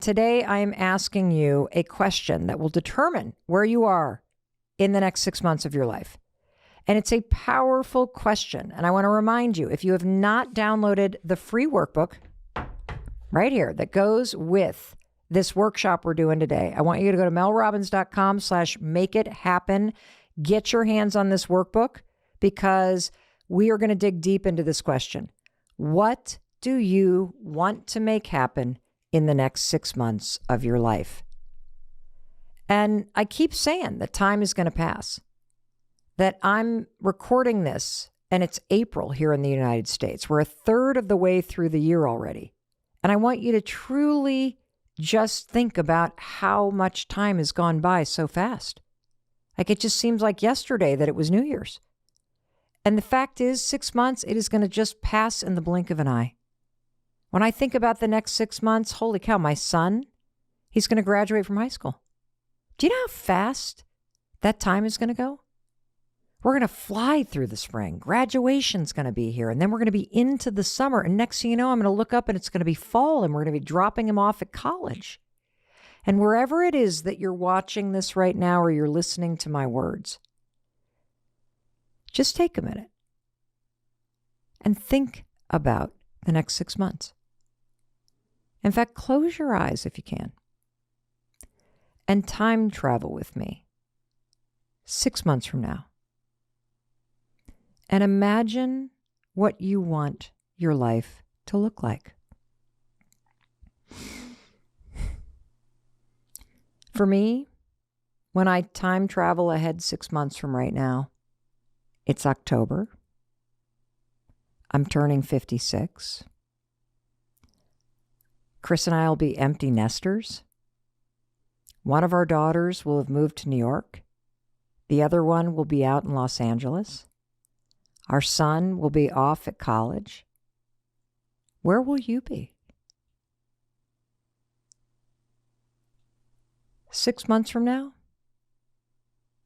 Today, I am asking you a question that will determine where you are in the next 6 months of your life. And it's a powerful question. And I want to remind you, if you have not downloaded the free workbook right here that goes with this workshop we're doing today, I want you to go to melrobbins.com/makeithappen. Get your hands on this workbook because we are going to dig deep into this question. What do you want to make happen in the next 6 months of your life? And I keep saying that time is going to pass, that I'm recording this and it's April here in the United States. We're a third of the way through the year already. And I want you to truly just think about how much time has gone by so fast. Like it just seems like yesterday that it was New Year's. And the fact is, 6 months, it is going to just pass in the blink of an eye. When I think about the next 6 months, holy cow, my son, he's going to graduate from high school. Do you know how fast that time is going to go? We're going to fly through the spring. Graduation's going to be here. And then we're going to be into the summer. And next thing you know, I'm going to look up and it's going to be fall and we're going to be dropping him off at college. And wherever it is that you're watching this right now or you're listening to my words, just take a minute and think about the next 6 months. In fact, close your eyes if you can and time travel with me 6 months from now. And imagine what you want your life to look like. For me, when I time travel ahead 6 months from right now, it's October. I'm turning 56. Chris and I will be empty nesters. One of our daughters will have moved to New York. The other one will be out in Los Angeles. Our son will be off at college. Where will you be? 6 months from now?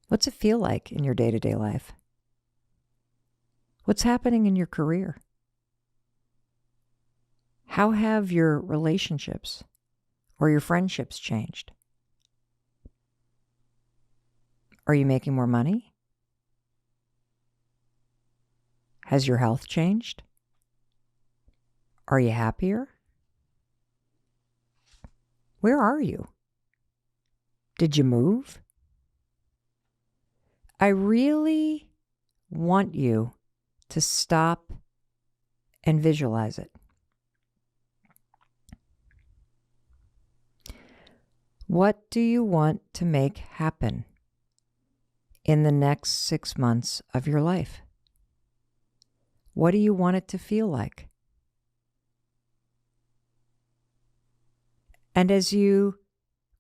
What's it feel like in your day-to-day life? What's happening in your career? How have your relationships or your friendships changed? Are you making more money? Has your health changed? Are you happier? Where are you? Did you move? I really want you to stop and visualize it. What do you want to make happen in the next 6 months of your life? What do you want it to feel like? And as you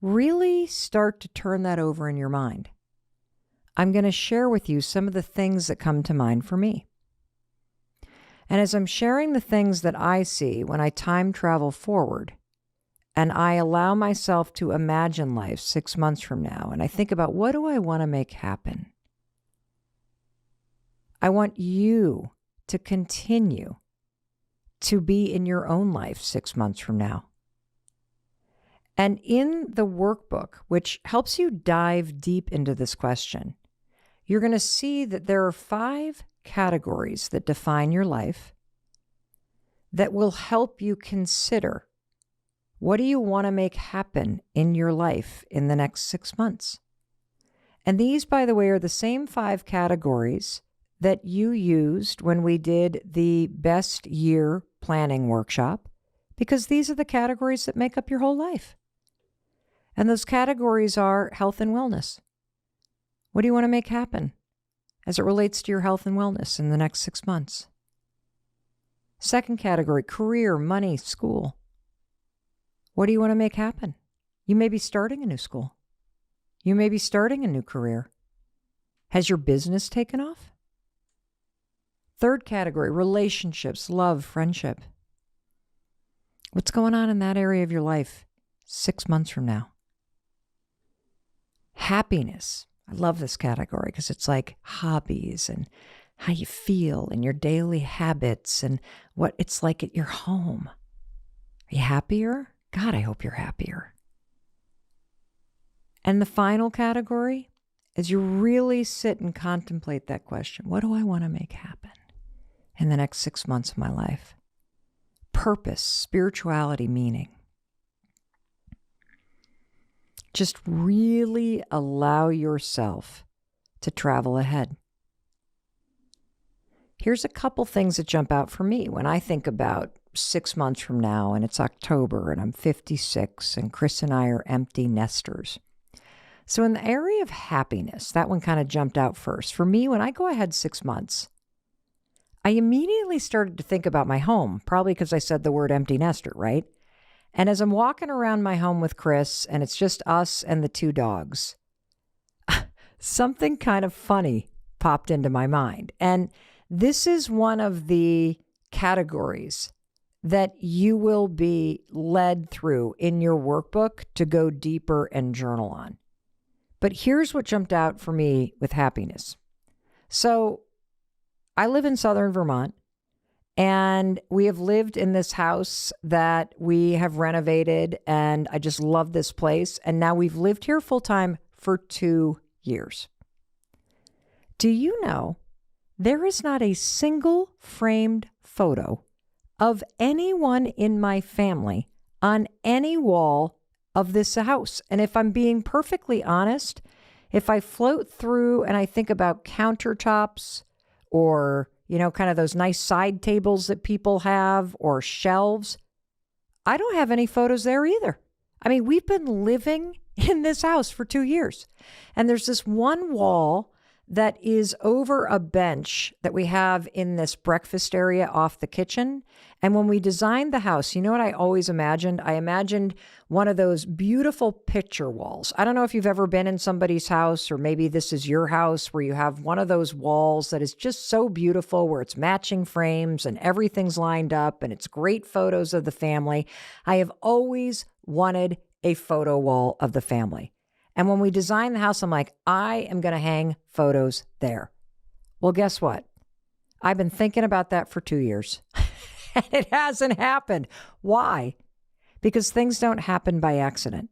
really start to turn that over in your mind, I'm going to share with you some of the things that come to mind for me. And as I'm sharing the things that I see when I time travel forward, and I allow myself to imagine life 6 months from now, and I think about what do I want to make happen? I want you to continue to be in your own life 6 months from now. And in the workbook, which helps you dive deep into this question, you're going to see that there are 5 categories that define your life that will help you consider what do you want to make happen in your life in the next 6 months. And these, by the way, are the same 5 categories that you used when we did the best year planning workshop, because these are the categories that make up your whole life. And those categories are health and wellness. What do you want to make happen as it relates to your health and wellness in the next 6 months? Second category, career, money, school. What do you want to make happen? You may be starting a new school. You may be starting a new career. Has your business taken off? Third category, relationships, love, friendship. What's going on in that area of your life 6 months from now? Happiness. I love this category because it's like hobbies and how you feel and your daily habits and what it's like at your home. Are you happier? God, I hope you're happier. And the final category is you really sit and contemplate that question. What do I want to make happen in the next 6 months of my life? Purpose, spirituality, meaning. Just really allow yourself to travel ahead. Here's a couple things that jump out for me when I think about 6 months from now and it's October and I'm 56 and Chris and I are empty nesters. So in the area of happiness, that one kind of jumped out first. For me, when I go ahead 6 months, I immediately started to think about my home, probably because I said the word empty nester, right? And as I'm walking around my home with Chris and it's just us and the 2 dogs, something kind of funny popped into my mind. And this is one of the categories that you will be led through in your workbook to go deeper and journal on. But here's what jumped out for me with happiness. So I live in southern Vermont, and we have lived in this house that we have renovated, and I just love this place. And now we've lived here full time for 2 years. Do you know there is not a single framed photo of anyone in my family on any wall of this house? And if I'm being perfectly honest, if I float through and I think about countertops or, kind of those nice side tables that people have or shelves, I don't have any photos there either. I mean, we've been living in this house for 2 years. And there's this one wall that is over a bench that we have in this breakfast area off the kitchen. And when we designed the house, you know what I always imagined? I imagined one of those beautiful picture walls. I don't know if you've ever been in somebody's house, or maybe this is your house, where you have one of those walls that is just so beautiful, where it's matching frames and everything's lined up and it's great photos of the family. I have always wanted a photo wall of the family. And when we designed the house, I'm like, I am going to hang photos there. Well, guess what? I've been thinking about that for 2 years. And it hasn't happened. Why? Because things don't happen by accident.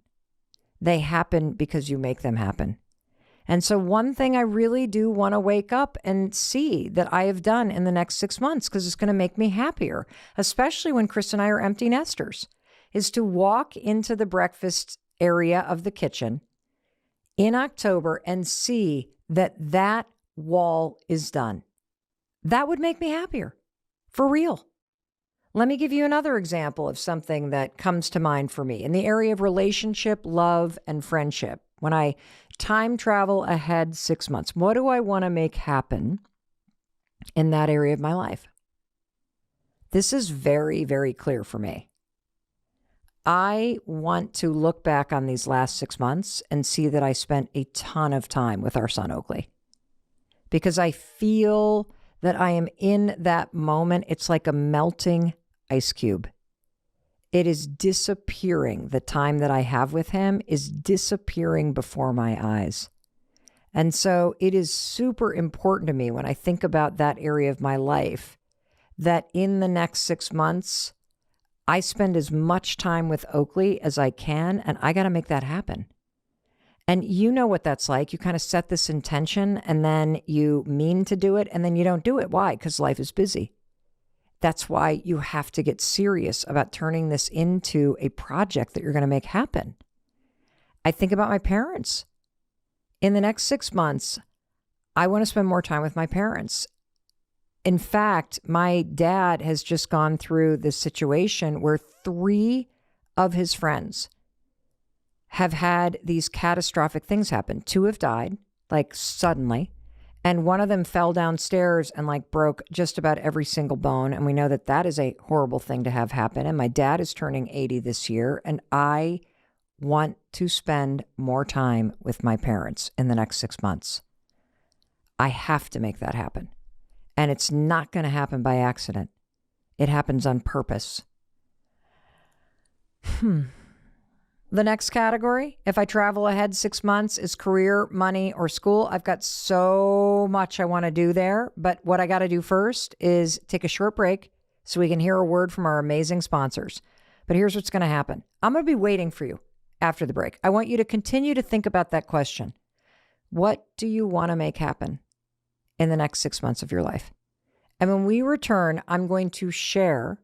They happen because you make them happen. And so one thing I really do want to wake up and see that I have done in the next 6 months, because it's going to make me happier, especially when Chris and I are empty nesters, is to walk into the breakfast area of the kitchen in October and see that that wall is done. That would make me happier, for real. Let me give you another example of something that comes to mind for me in the area of relationship, love, and friendship. When I time travel ahead 6 months, what do I want to make happen in that area of my life? This is very, very clear for me. I want to look back on these last 6 months and see that I spent a ton of time with our son, Oakley, because I feel that I am in that moment. It's like a melting ice cube. It is disappearing. The time that I have with him is disappearing before my eyes. And so it is super important to me when I think about that area of my life that in the next 6 months, I spend as much time with Oakley as I can, and I got to make that happen. And you know what that's like. You kind of set this intention and then you mean to do it and then you don't do it. Why? Because life is busy. That's why you have to get serious about turning this into a project that you're going to make happen. I think about my parents. In the next 6 months, I want to spend more time with my parents. In fact, my dad has just gone through this situation where 3 of his friends have had these catastrophic things happen. 2 have died, like suddenly, and one of them fell downstairs and like broke just about every single bone. And we know that that is a horrible thing to have happen. And my dad is turning 80 this year, and I want to spend more time with my parents in the next 6 months. I have to make that happen. And it's not going to happen by accident. It happens on purpose. The next category, if I travel ahead 6 months, is career, money, or school. I've got so much I want to do there. But what I got to do first is take a short break so we can hear a word from our amazing sponsors. But here's what's going to happen. I'm going to be waiting for you after the break. I want you to continue to think about that question. What do you want to make happen in the next 6 months of your life? And when we return, I'm going to share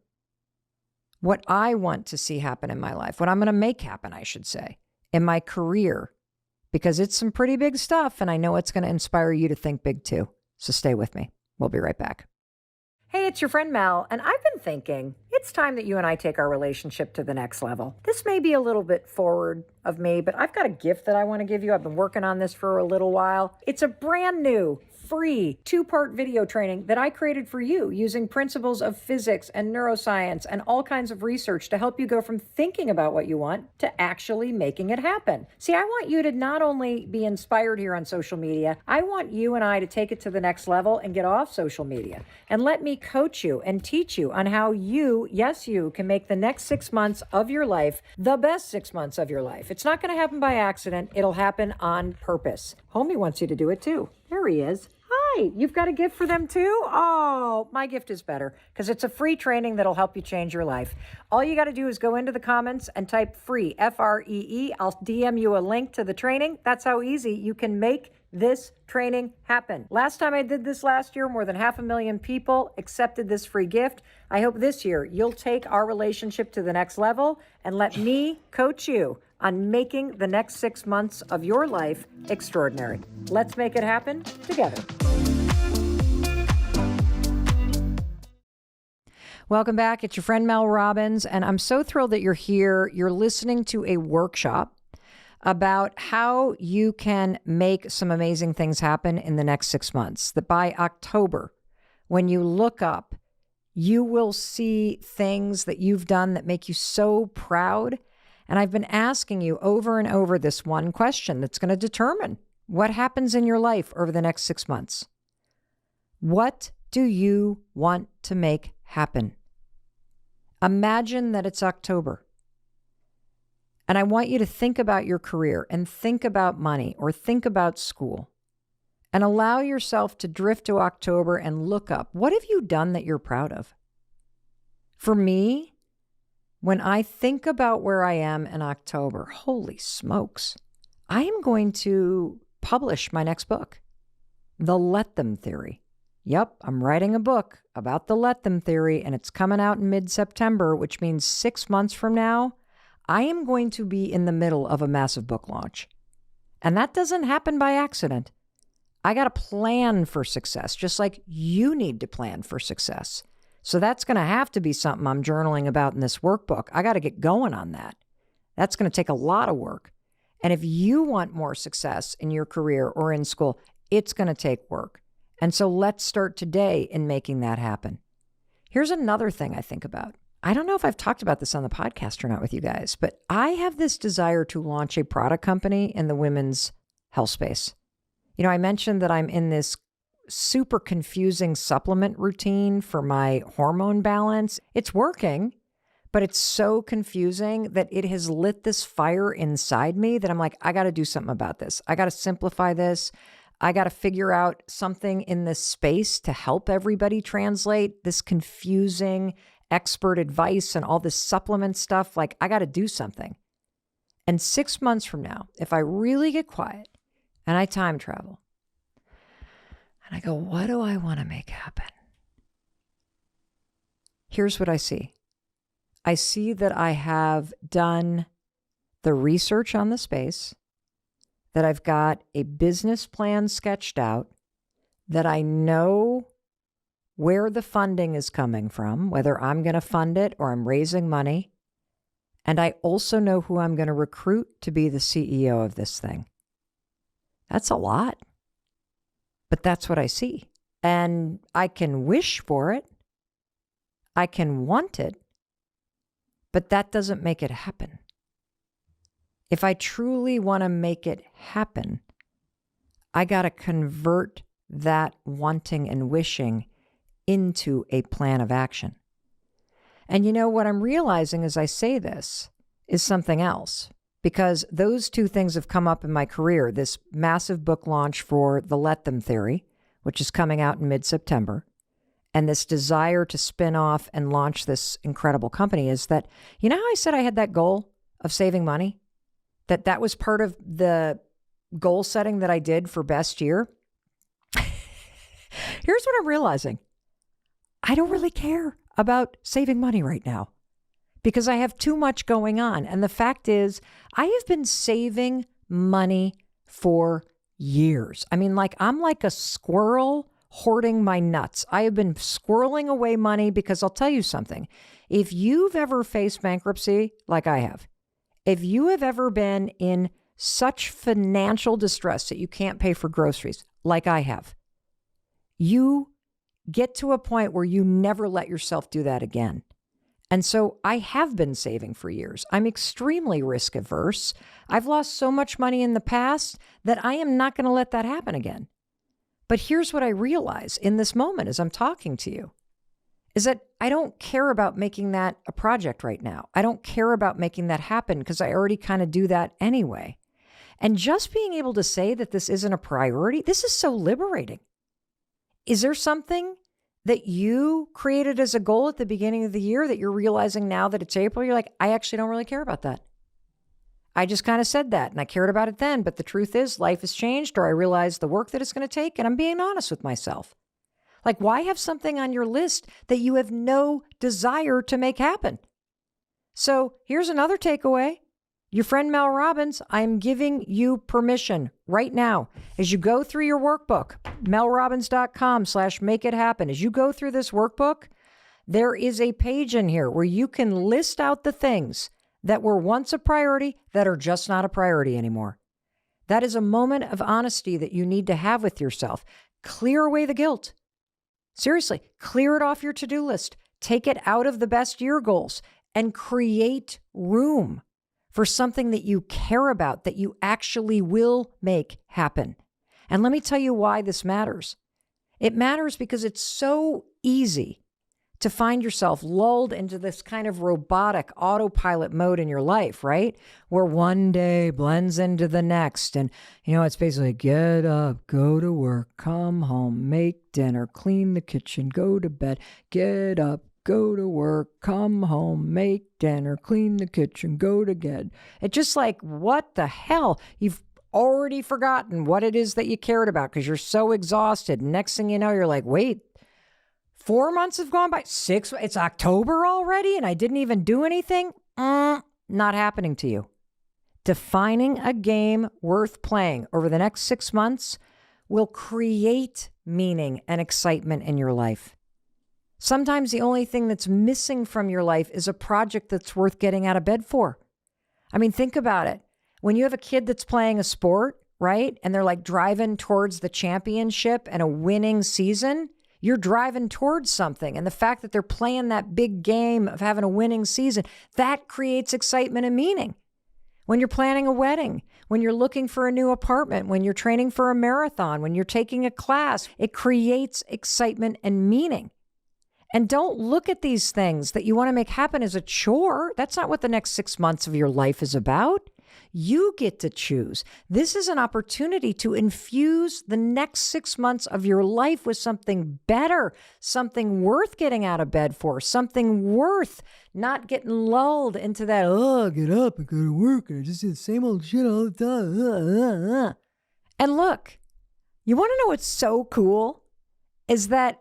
what I want to see happen in my life, what I'm going to make happen, I should say, in my career, because it's some pretty big stuff, and I know it's going to inspire you to think big too. So stay with me. We'll be right back. Hey, it's your friend Mel, and I've been thinking it's time that you and I take our relationship to the next level. This may be a little bit forward of me, but I've got a gift that I want to give you. I've been working on this for a little while. It's a brand new free 2-part video training that I created for you using principles of physics and neuroscience and all kinds of research to help you go from thinking about what you want to actually making it happen. See, I want you to not only be inspired here on social media, I want you and I to take it to the next level and get off social media and let me coach you and teach you on how you, yes, you can make the next 6 months of your life the best 6 months of your life. It's not going to happen by accident. It'll happen on purpose. Homie wants you to do it too. There he is. Hi, you've got a gift for them too? Oh, my gift is better because it's a free training that'll help you change your life. All you got to do is go into the comments and type free, F-R-E-E. I'll DM you a link to the training. That's how easy you can make this training happen. Last time I did this last year, more than 500,000 people accepted this free gift. I hope this year you'll take our relationship to the next level and let me coach you on making the next 6 months of your life extraordinary. Let's make it happen together. Welcome back. It's your friend Mel Robbins, and I'm so thrilled that you're here. You're listening to a workshop about how you can make some amazing things happen in the next 6 months. That by October, when you look up, you will see things that you've done that make you so proud. And I've been asking you over and over this one question that's going to determine what happens in your life over the next 6 months. What do you want to make happen? Imagine that it's October. And I want you to think about your career and think about money or think about school and allow yourself to drift to October and look up. What have you done that you're proud of? For me, when I think about where I am in October, holy smokes, I am going to publish my next book, The Let Them Theory. Yep, I'm writing a book about the Let Them Theory, and it's coming out in mid-September, which means 6 months from now, I am going to be in the middle of a massive book launch. And that doesn't happen by accident. I got to plan for success, just like you need to plan for success. So that's going to have to be something I'm journaling about in this workbook. I got to get going on that. That's going to take a lot of work. And if you want more success in your career or in school, it's going to take work. And so let's start today in making that happen. Here's another thing I think about. I don't know if I've talked about this on the podcast or not with you guys, but I have this desire to launch a product company in the women's health space. You know, I mentioned that I'm in this super confusing supplement routine for my hormone balance. It's working, but it's so confusing that it has lit this fire inside me that I'm like, I got to do something about this. I got to simplify this. I got to figure out something in this space to help everybody translate this confusing expert advice and all this supplement stuff. Like, I got to do something. And 6 months from now, if I really get quiet and I time travel and I go, what do I want to make happen? Here's what I see. I see that I have done the research on the space, that I've got a business plan sketched out, that I know where the funding is coming from, whether I'm going to fund it or I'm raising money. And I also know who I'm going to recruit to be the CEO of this thing. That's a lot, but that's what I see. And I can wish for it. I can want it, but that doesn't make it happen. If I truly want to make it happen, I got to convert that wanting and wishing into a plan of action. And you know what I'm realizing as I say this is something else, because those two things have come up in my career. This massive book launch for the Let Them Theory, which is coming out in mid-September, and this desire to spin off and launch this incredible company is that, you know how I said I had that goal of saving money? That was part of the goal setting that I did for best year. Here's what I'm realizing. I don't really care about saving money right now because I have too much going on. And the fact is, I have been saving money for years. I mean, I'm like a squirrel hoarding my nuts. I have been squirreling away money because I'll tell you something. If you've ever faced bankruptcy like I have, if you have ever been in such financial distress that you can't pay for groceries like I have, you get to a point where you never let yourself do that again. And so I have been saving for years. I'm extremely risk averse. I've lost so much money in the past that I am not going to let that happen again. But here's what I realize in this moment as I'm talking to you is that I don't care about making that a project right now. I don't care about making that happen because I already kind of do that anyway. And just being able to say that this isn't a priority, this is so liberating. Is there something that you created as a goal at the beginning of the year that you're realizing now that it's April? You're like, I actually don't really care about that. I just kind of said that and I cared about it then. But the truth is life has changed, or I realized the work that it's going to take, and I'm being honest with myself. Like, why have something on your list that you have no desire to make happen? So here's another takeaway. Your friend Mel Robbins, I'm giving you permission right now as you go through your workbook, melrobbins.com/make-it-happen. As you go through this workbook, there is a page in here where you can list out the things that were once a priority that are just not a priority anymore. That is a moment of honesty that you need to have with yourself. Clear away the guilt. Seriously, clear it off your to-do list. Take it out of the best year goals and create room for something that you care about, that you actually will make happen. And let me tell you why this matters. It matters because it's so easy to find yourself lulled into this kind of robotic autopilot mode in your life, right? Where one day blends into the next. And, it's basically get up, go to work, come home, make dinner, clean the kitchen, go to bed, get up, go to work, come home, make dinner, clean the kitchen, go to bed. It's just like, what the hell? You've already forgotten what it is that you cared about because you're so exhausted. Next thing you know, you're like, wait, 4 months have gone by, 6, it's October already and I didn't even do anything? Not happening to you. Defining a game worth playing over the next 6 months will create meaning and excitement in your life. Sometimes the only thing that's missing from your life is a project that's worth getting out of bed for. I mean, think about it. When you have a kid that's playing a sport, right? And they're like driving towards the championship and a winning season, you're driving towards something. And the fact that they're playing that big game of having a winning season, that creates excitement and meaning. When you're planning a wedding, when you're looking for a new apartment, when you're training for a marathon, when you're taking a class, it creates excitement and meaning. And don't look at these things that you want to make happen as a chore. That's not what the next 6 months of your life is about. You get to choose. This is an opportunity to infuse the next 6 months of your life with something better, something worth getting out of bed for, something worth not getting lulled into that, get up and go to work and I just do the same old shit all the time. And look, you want to know what's so cool is that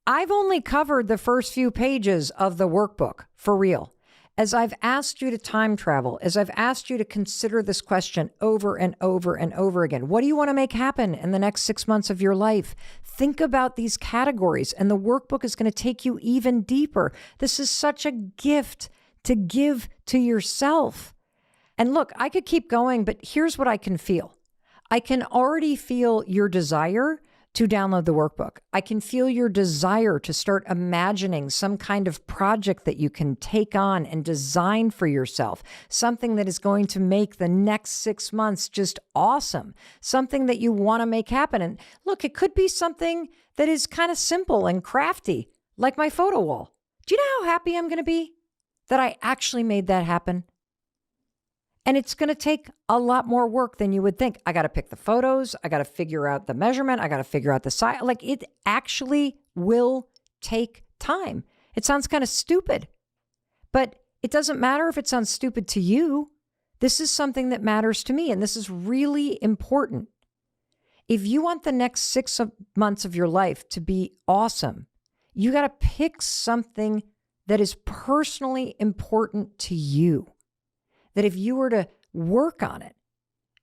I've only covered the first few pages of the workbook for real. As I've asked you to time travel, as I've asked you to consider this question over and over and over again, what do you want to make happen in the next 6 months of your life? Think about these categories, and the workbook is going to take you even deeper. This is such a gift to give to yourself. And look, I could keep going, but here's what I can feel. I can already feel your desire to download the workbook. I can feel your desire to start imagining some kind of project that you can take on and design for yourself, something that is going to make the next 6 months just awesome, something that you want to make happen. And look, it could be something that is kind of simple and crafty, like my photo wall. Do you know how happy I'm going to be that I actually made that happen? And it's going to take a lot more work than you would think. I got to pick the photos. I got to figure out the measurement. I got to figure out the size. Like, it actually will take time. It sounds kind of stupid, but it doesn't matter if it sounds stupid to you. This is something that matters to me, and this is really important. If you want the next 6 months of your life to be awesome, you got to pick something that is personally important to you. That if you were to work on it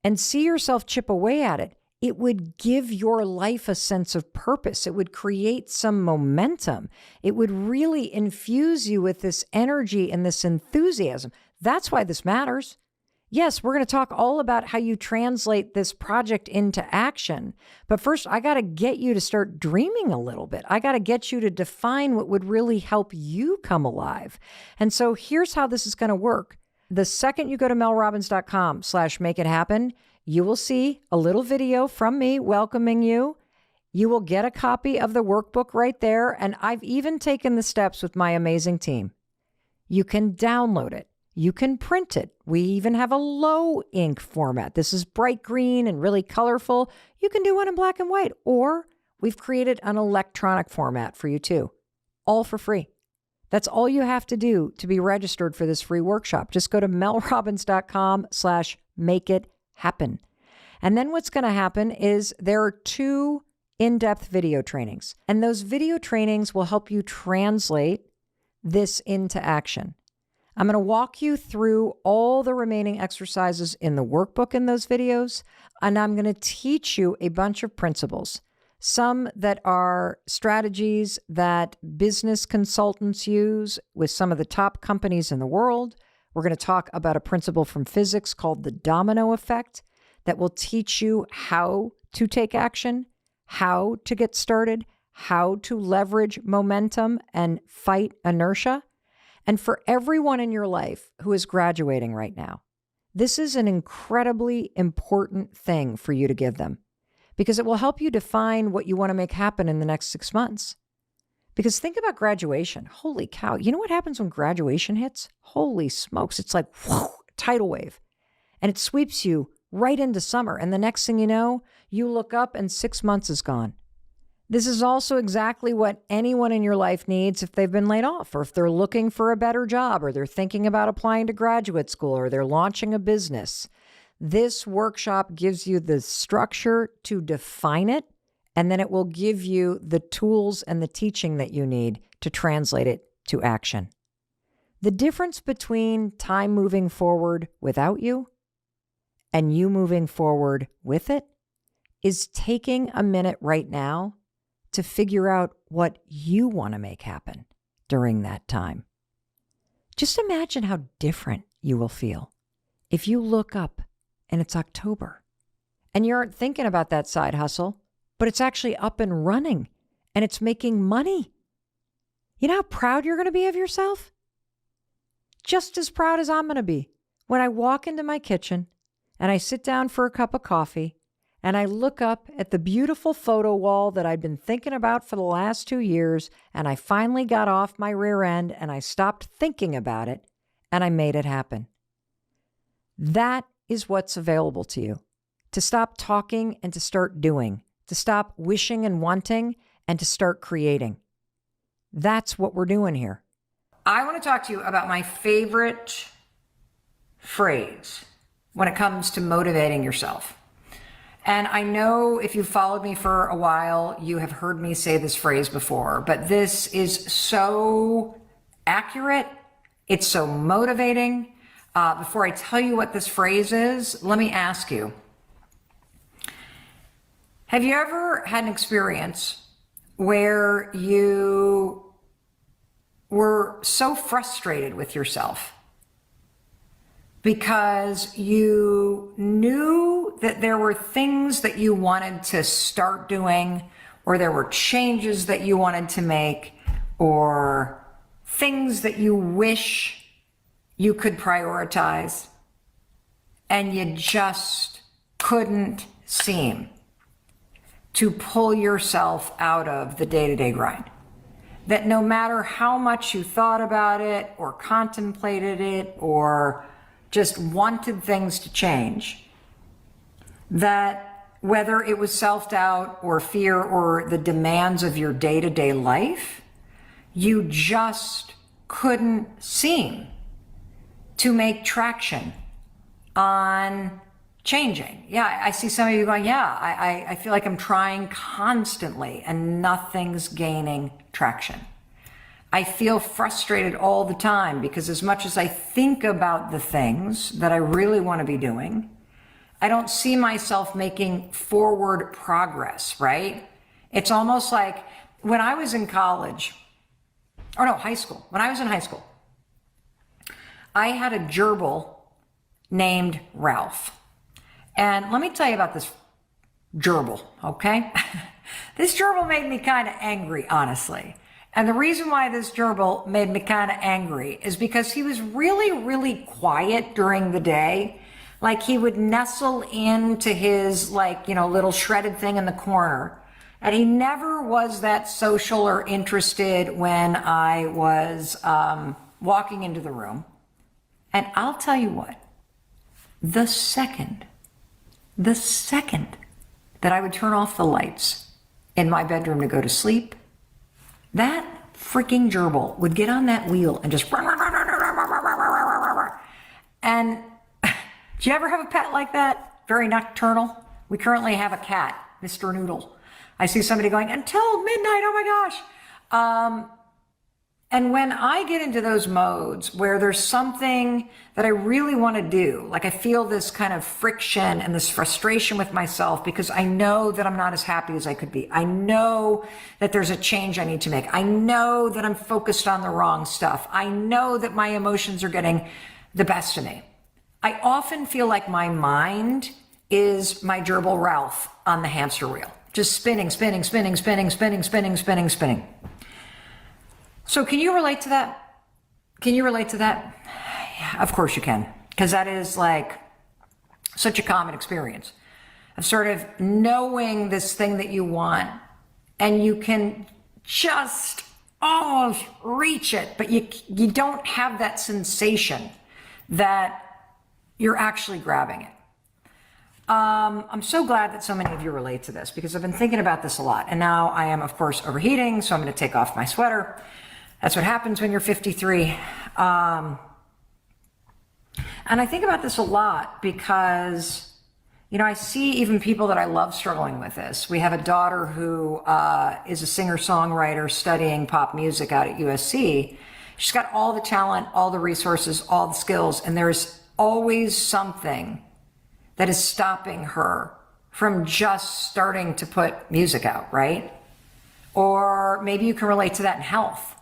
and see yourself chip away at it, it would give your life a sense of purpose. It would create some momentum. It would really infuse you with this energy and this enthusiasm. That's why this matters. Yes, we're going to talk all about how you translate this project into action. But first, I got to get you to start dreaming a little bit. I got to get you to define what would really help you come alive. And so here's how this is going to work. The second you go to melrobbins.com/make-it-happen, you will see a little video from me welcoming you. You will get a copy of the workbook right there. And I've even taken the steps with my amazing team. You can download it. You can print it. We even have a low ink format. This is bright green and really colorful. You can do one in black and white, or we've created an electronic format for you too, all for free. That's all you have to do to be registered for this free workshop. Just go to melrobbins.com/make-it-happen. And then what's going to happen is there are 2 in-depth video trainings, and those video trainings will help you translate this into action. I'm going to walk you through all the remaining exercises in the workbook in those videos, and I'm going to teach you a bunch of principles, some that are strategies that business consultants use with some of the top companies in the world. We're going to talk about a principle from physics called the domino effect that will teach you how to take action, how to get started, how to leverage momentum and fight inertia. And for everyone in your life who is graduating right now, this is an incredibly important thing for you to give them because it will help you define what you want to make happen in the next 6 months. Because think about graduation. Holy cow. You know what happens when graduation hits? Holy smokes. It's like whoo, tidal wave. And it sweeps you right into summer. And the next thing you know, you look up and 6 months is gone. This is also exactly what anyone in your life needs if they've been laid off, or if they're looking for a better job, or they're thinking about applying to graduate school, or they're launching a business. This workshop gives you the structure to define it, and then it will give you the tools and the teaching that you need to translate it to action. The difference between time moving forward without you and you moving forward with it is taking a minute right now to figure out what you want to make happen during that time. Just imagine how different you will feel if you look up and it's October and you aren't thinking about that side hustle, but it's actually up and running and it's making money. You know how proud you're going to be of yourself? Just as proud as I'm going to be when I walk into my kitchen and I sit down for a cup of coffee and I look up at the beautiful photo wall that I'd been thinking about for the last 2 years, and I finally got off my rear end and I stopped thinking about it and I made it happen. That is what's available to you. To stop talking and to start doing. To stop wishing and wanting and to start creating. That's what we're doing here. I want to talk to you about my favorite phrase when it comes to motivating yourself. And I know if you've followed me for a while, you have heard me say this phrase before, but this is so accurate. It's so motivating. Before I tell you what this phrase is, let me ask you, have you ever had an experience where you were so frustrated with yourself because you knew that there were things that you wanted to start doing, or there were changes that you wanted to make, or things that you wish you could prioritize, and you just couldn't seem to pull yourself out of the day-to-day grind? That no matter how much you thought about it or contemplated it or just wanted things to change, that whether it was self-doubt or fear or the demands of your day-to-day life, you just couldn't seem to make traction on changing. Yeah, I see some of you going, yeah, I feel like I'm trying constantly and nothing's gaining traction. I feel frustrated all the time because as much as I think about the things that I really want to be doing, I don't see myself making forward progress, right? It's almost like when I was in college, or no, high school. When I was in high school, I had a gerbil named Ralph. And let me tell you about this gerbil, okay? This gerbil made me kind of angry, honestly. And the reason why this gerbil made me kind of angry is because he was really, really quiet during the day. Like he would nestle into his little shredded thing in the corner. And he never was that social or interested when I was walking into the room. And I'll tell you what, the second that I would turn off the lights in my bedroom to go to sleep, that freaking gerbil would get on that wheel and just and do you ever have a pet like that? Very nocturnal? We currently have a cat, Mr. Noodle. I see somebody going, until midnight, oh my gosh. And when I get into those modes where there's something that I really want to do, like I feel this kind of friction and this frustration with myself because I know that I'm not as happy as I could be. I know that there's a change I need to make. I know that I'm focused on the wrong stuff. I know that my emotions are getting the best of me. I often feel like my mind is my gerbil Ralph on the hamster wheel, just spinning. So can you relate to that? Can you relate to that? Yeah, of course you can, because that is like such a common experience of sort of knowing this thing that you want and you can just almost reach it, but you don't have that sensation that you're actually grabbing it. I'm so glad that so many of you relate to this because I've been thinking about this a lot. And now I am, of course, overheating, so I'm going to take off my sweater. That's what happens when you're 53. And I think about this a lot because, I see even people that I love struggling with this. We have a daughter who is a singer-songwriter studying pop music out at USC. She's got all the talent, all the resources, all the skills, and there's always something that is stopping her from just starting to put music out, right? Or maybe you can relate to that in health.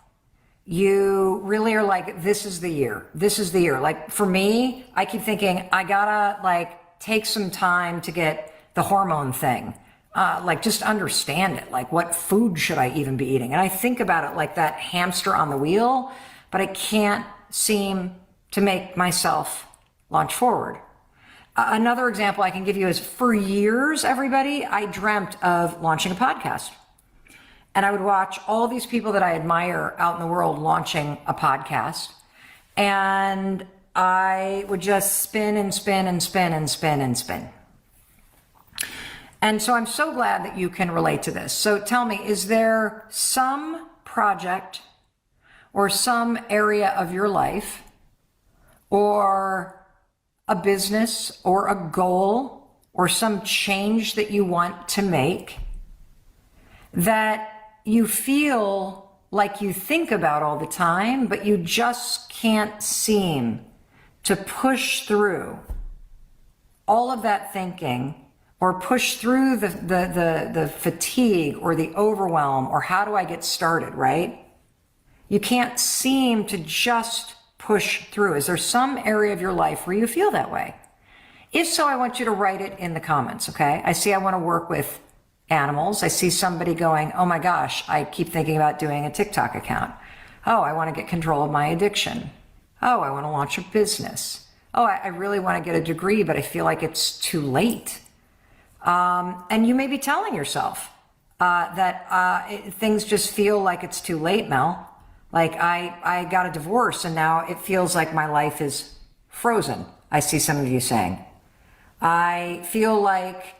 You really are like, this is the year. This is the year. Like for me, I keep thinking I gotta take some time to get the hormone thing. Just understand it. Like what food should I even be eating? And I think about it like that hamster on the wheel, but I can't seem to make myself launch forward. Another example I can give you is for years, everybody, I dreamt of launching a podcast. And I would watch all these people that I admire out in the world launching a podcast. And I would just spin. And so I'm so glad that you can relate to this. So tell me, is there some project or some area of your life or a business or a goal or some change that you want to make that you feel like you think about all the time, but you just can't seem to push through all of that thinking or push through the fatigue or the overwhelm or how do I get started, right? You can't seem to just push through. Is there some area of your life where you feel that way? If so, I want you to write it in the comments, okay? I want to work with animals. I see somebody going, oh my gosh, I keep thinking about doing a TikTok account. Oh, I want to get control of my addiction. Oh, I want to launch a business. Oh, I really want to get a degree, but I feel like it's too late. And you may be telling yourself that things just feel like it's too late, Mel. Like I got a divorce and now it feels like my life is frozen. I see some of you saying. I feel like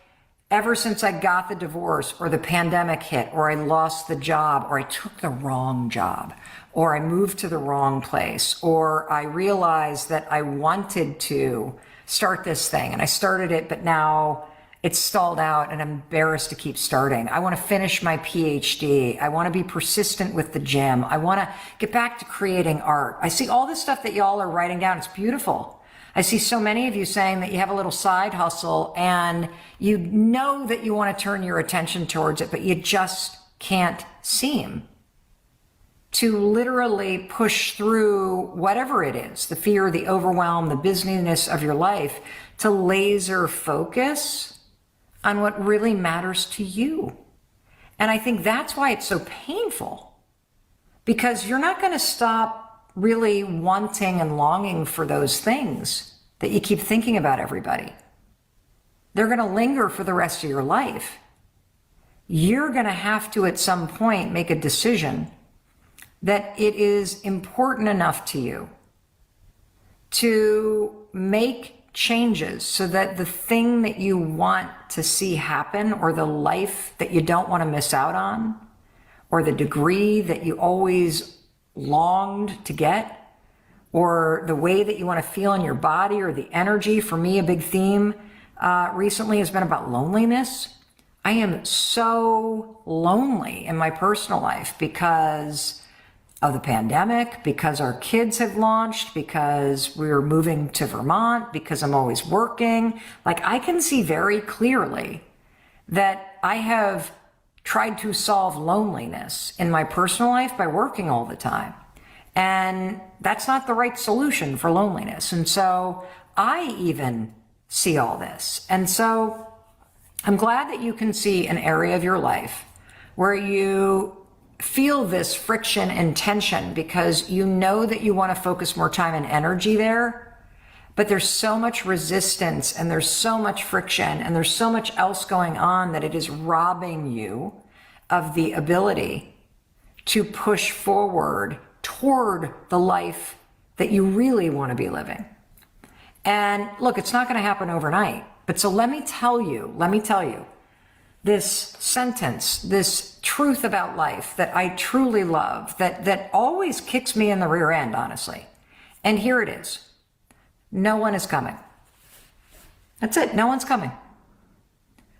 ever since I got the divorce or the pandemic hit or I lost the job or I took the wrong job or I moved to the wrong place or I realized that I wanted to start this thing and I started it, but now it's stalled out and I'm embarrassed to keep starting. I want to finish my PhD. I want to be persistent with the gym. I want to get back to creating art. I see all this stuff that y'all are writing down. It's beautiful. I see so many of you saying that you have a little side hustle and you know that you want to turn your attention towards it, but you just can't seem to literally push through whatever it is, the fear, the overwhelm, the busyness of your life, to laser focus on what really matters to you. And I think that's why it's so painful, because you're not going to stop really wanting and longing for those things that you keep thinking about everybody. They're going to linger for the rest of your life. You're going to have to, at some point, make a decision that it is important enough to you to make changes so that the thing that you want to see happen, or the life that you don't want to miss out on, or the degree that you always longed to get, or the way that you want to feel in your body, or the energy. For me, a big theme recently has been about loneliness. I am so lonely in my personal life because of the pandemic, because our kids have launched, because we're moving to Vermont, because I'm always working. Like, I can see very clearly that I have tried to solve loneliness in my personal life by working all the time. And that's not the right solution for loneliness. And so I even see all this. And so I'm glad that you can see an area of your life where you feel this friction and tension, because you know that you want to focus more time and energy there, but there's so much resistance and there's so much friction and there's so much else going on that it is robbing you of the ability to push forward toward the life that you really want to be living. And look, it's not going to happen overnight, but so let me tell you, this sentence, this truth about life that I truly love, that always kicks me in the rear end, honestly. And here it is. No one is coming. That's it. No one's coming.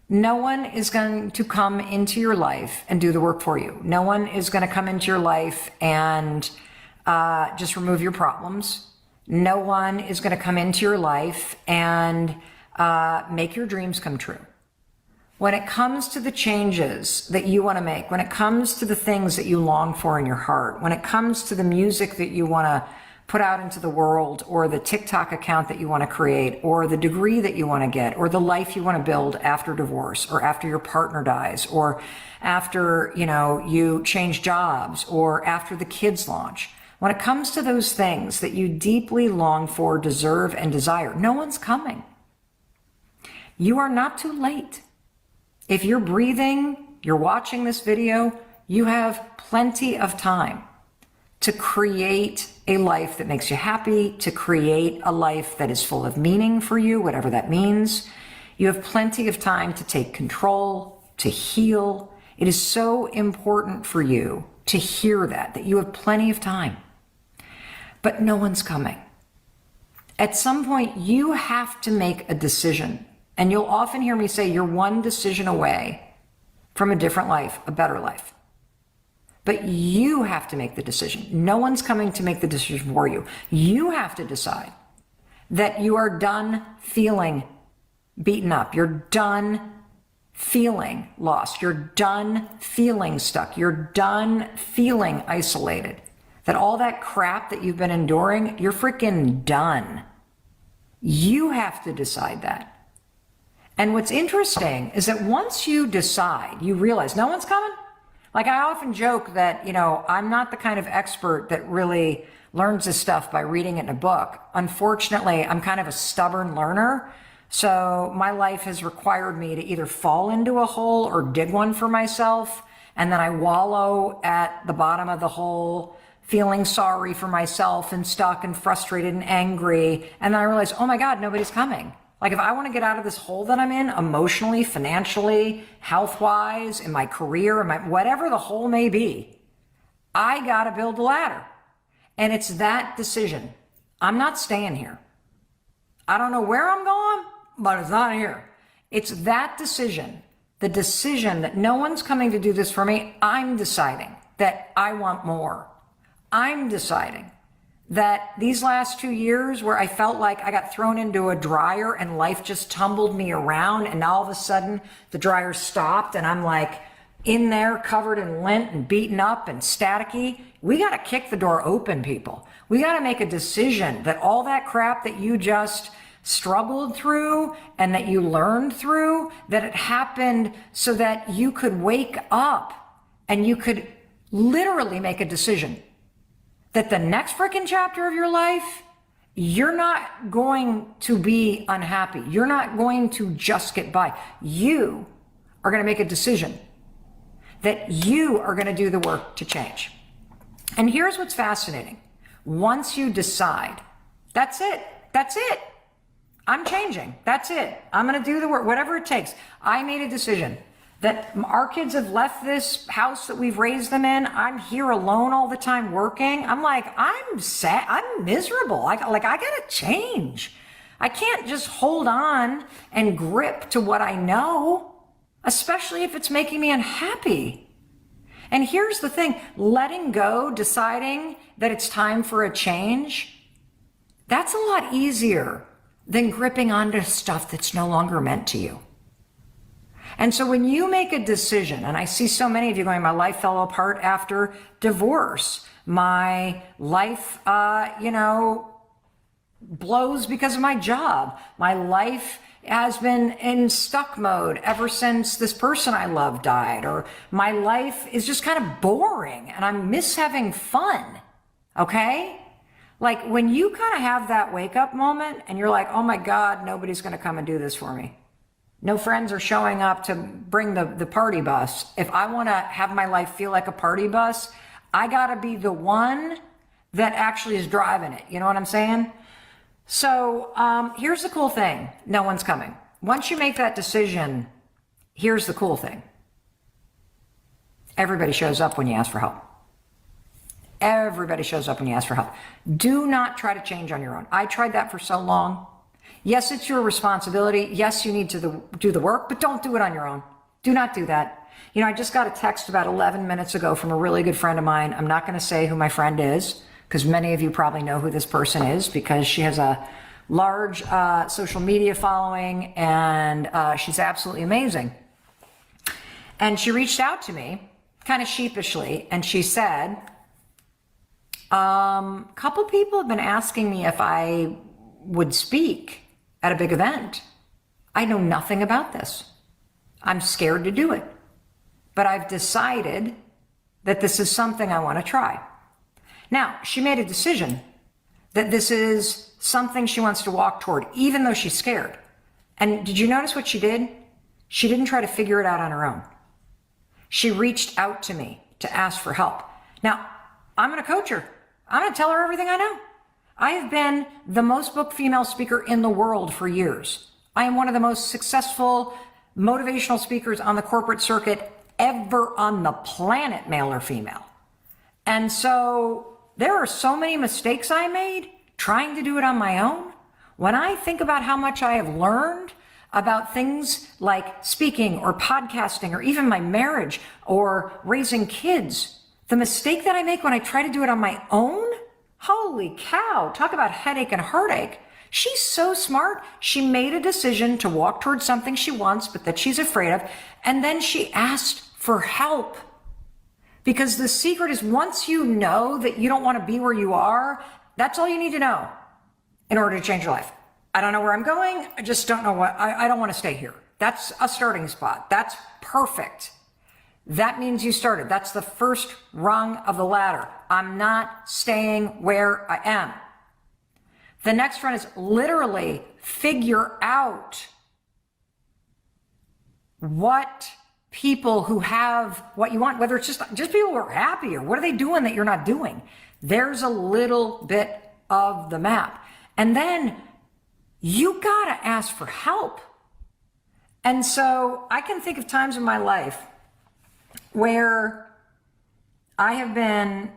No one is going to come into your life and do the work for you. No one is going to come into your life and just remove your problems. No one is going to come into your life and make your dreams come true. When it comes to the changes that you want to make, when it comes to the things that you long for in your heart, when it comes to the music that you want to put out into the world, or the TikTok account that you want to create, or the degree that you want to get, or the life you want to build after divorce, or after your partner dies, or after, you change jobs, or after the kids launch. When it comes to those things that you deeply long for, deserve, and desire, no one's coming. You are not too late. If you're breathing, you're watching this video, you have plenty of time to create a life that makes you happy, to create a life that is full of meaning for you, whatever that means. You have plenty of time to take control, to heal. It is so important for you to hear that you have plenty of time. But no one's coming. At some point, you have to make a decision. And you'll often hear me say, you're one decision away from a different life, a better life. But you have to make the decision. No one's coming to make the decision for you. You have to decide that you are done feeling beaten up. You're done feeling lost. You're done feeling stuck. You're done feeling isolated. That all that crap that you've been enduring, you're freaking done. You have to decide that. And what's interesting is that once you decide, you realize no one's coming. Like, I often joke that, I'm not the kind of expert that really learns this stuff by reading it in a book. Unfortunately, I'm kind of a stubborn learner. So my life has required me to either fall into a hole or dig one for myself. And then I wallow at the bottom of the hole, feeling sorry for myself and stuck and frustrated and angry. And then I realize, oh my God, nobody's coming. Like if I want to get out of this hole that I'm in emotionally, financially, health-wise, in my career, in my whatever the hole may be, I got to build a ladder. And it's that decision. I'm not staying here. I don't know where I'm going, but it's not here. It's that decision, the decision that no one's coming to do this for me. I'm deciding that I want more. I'm deciding that these last 2 years where I felt like I got thrown into a dryer and life just tumbled me around, and all of a sudden the dryer stopped and I'm like in there covered in lint and beaten up and staticky. We got to kick the door open, people. We got to make a decision that all that crap that you just struggled through and that you learned through, that it happened so that you could wake up and you could literally make a decision that the next freaking chapter of your life, you're not going to be unhappy. You're not going to just get by. You are going to make a decision that you are going to do the work to change. And here's what's fascinating. Once you decide, that's it. That's it. I'm changing. That's it. I'm going to do the work, whatever it takes. I made a decision that our kids have left this house that we've raised them in. I'm here alone all the time working. I'm like, I'm sad. I'm miserable. I got to change. I can't just hold on and grip to what I know, especially if it's making me unhappy. And here's the thing, letting go, deciding that it's time for a change, that's a lot easier than gripping onto stuff that's no longer meant to you. And so when you make a decision, and I see so many of you going, my life fell apart after divorce. My life, blows because of my job. My life has been in stuck mode ever since this person I love died. Or my life is just kind of boring and I miss having fun. Okay? Like when you kind of have that wake up moment and you're like, oh my God, nobody's going to come and do this for me. No friends are showing up to bring the party bus. If I want to have my life feel like a party bus, I got to be the one that actually is driving it. You know what I'm saying? So here's the cool thing. No one's coming. Once you make that decision, here's the cool thing. Everybody shows up when you ask for help. Everybody shows up when you ask for help. Do not try to change on your own. I tried that for so long. Yes, it's your responsibility. Yes, you need to do the work, but don't do it on your own. Do not do that. You know, I just got a text about 11 minutes ago from a really good friend of mine. I'm not going to say who my friend is because many of you probably know who this person is because she has a large social media following and she's absolutely amazing. And she reached out to me kind of sheepishly and she said, a couple people have been asking me if I would speak at a big event. I know nothing about this. I'm scared to do it. But I've decided that this is something I want to try. Now, she made a decision that this is something she wants to walk toward, even though she's scared. And did you notice what she did? She didn't try to figure it out on her own. She reached out to me to ask for help. Now, I'm going to coach her. I'm going to tell her everything I know. I have been the most booked female speaker in the world for years. I am one of the most successful motivational speakers on the corporate circuit ever on the planet, male or female. And so there are so many mistakes I made trying to do it on my own. When I think about how much I have learned about things like speaking or podcasting or even my marriage or raising kids, the mistake that I make when I try to do it on my own, holy cow, talk about headache and heartache. She's so smart. She made a decision to walk towards something she wants, but that she's afraid of. And then she asked for help. Because the secret is once you know that you don't want to be where you are, that's all you need to know in order to change your life. I don't know where I'm going. I just don't know I don't want to stay here. That's a starting spot. That's perfect. That means you started. That's the first rung of the ladder. I'm not staying where I am. The next one is literally figure out what people who have what you want, whether it's just people who are happy or what are they doing that you're not doing. There's a little bit of the map. And then you gotta ask for help. And so I can think of times in my life where I have been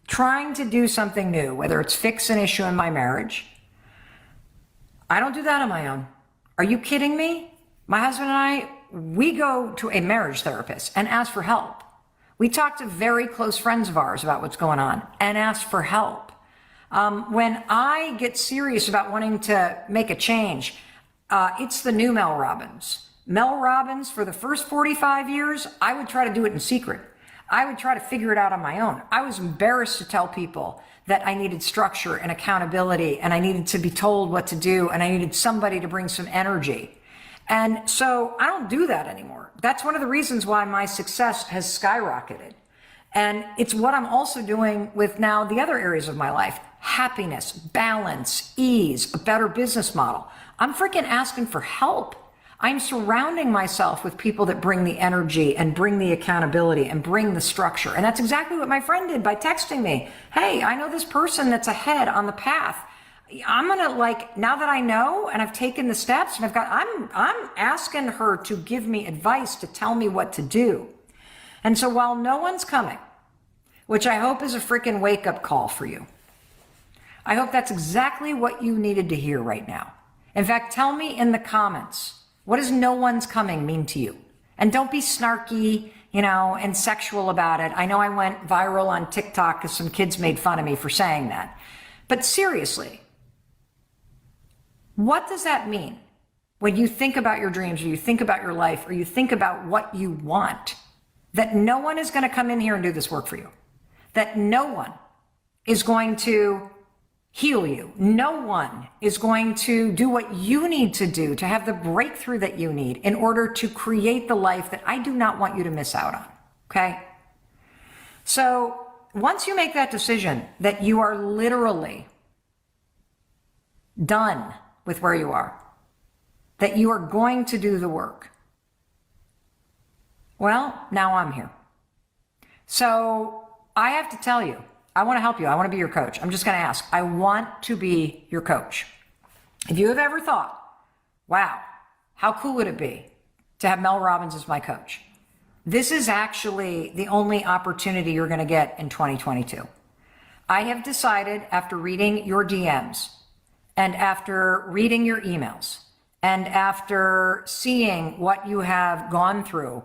trying to do something new, whether it's fix an issue in my marriage. I don't do that on my own. Are you kidding me? My husband and I, we go to a marriage therapist and ask for help. We talk to very close friends of ours about what's going on and ask for help. When I get serious about wanting to make a change, it's the new Mel Robbins. Mel Robbins, for the first 45 years, I would try to do it in secret. I would try to figure it out on my own. I was embarrassed to tell people that I needed structure and accountability, and I needed to be told what to do, and I needed somebody to bring some energy. And so I don't do that anymore. That's one of the reasons why my success has skyrocketed. And it's what I'm also doing with now the other areas of my life: happiness, balance, ease, a better business model. I'm freaking asking for help. I'm surrounding myself with people that bring the energy and bring the accountability and bring the structure. And that's exactly what my friend did by texting me. Hey, I know this person that's ahead on the path. I'm gonna, now that I know and I've taken the steps and I'm asking her to give me advice, to tell me what to do. And so while no one's coming, which I hope is a freaking wake up call for you, I hope that's exactly what you needed to hear right now. In fact, tell me in the comments, what does no one's coming mean to you? And don't be snarky, and sexual about it. I know I went viral on TikTok because some kids made fun of me for saying that. But seriously, what does that mean when you think about your dreams, or you think about your life, or you think about what you want? That no one is going to come in here and do this work for you. That no one is going to heal you. No one is going to do what you need to do to have the breakthrough that you need in order to create the life that I do not want you to miss out on. Okay? So once you make that decision that you are literally done with where you are, that you are going to do the work, well, now I'm here. So I have to tell you, I want to help you. I want to be your coach. I'm just going to ask. I want to be your coach. If you have ever thought, wow, how cool would it be to have Mel Robbins as my coach? This is actually the only opportunity you're going to get in 2022. I have decided, after reading your DMs and after reading your emails and after seeing what you have gone through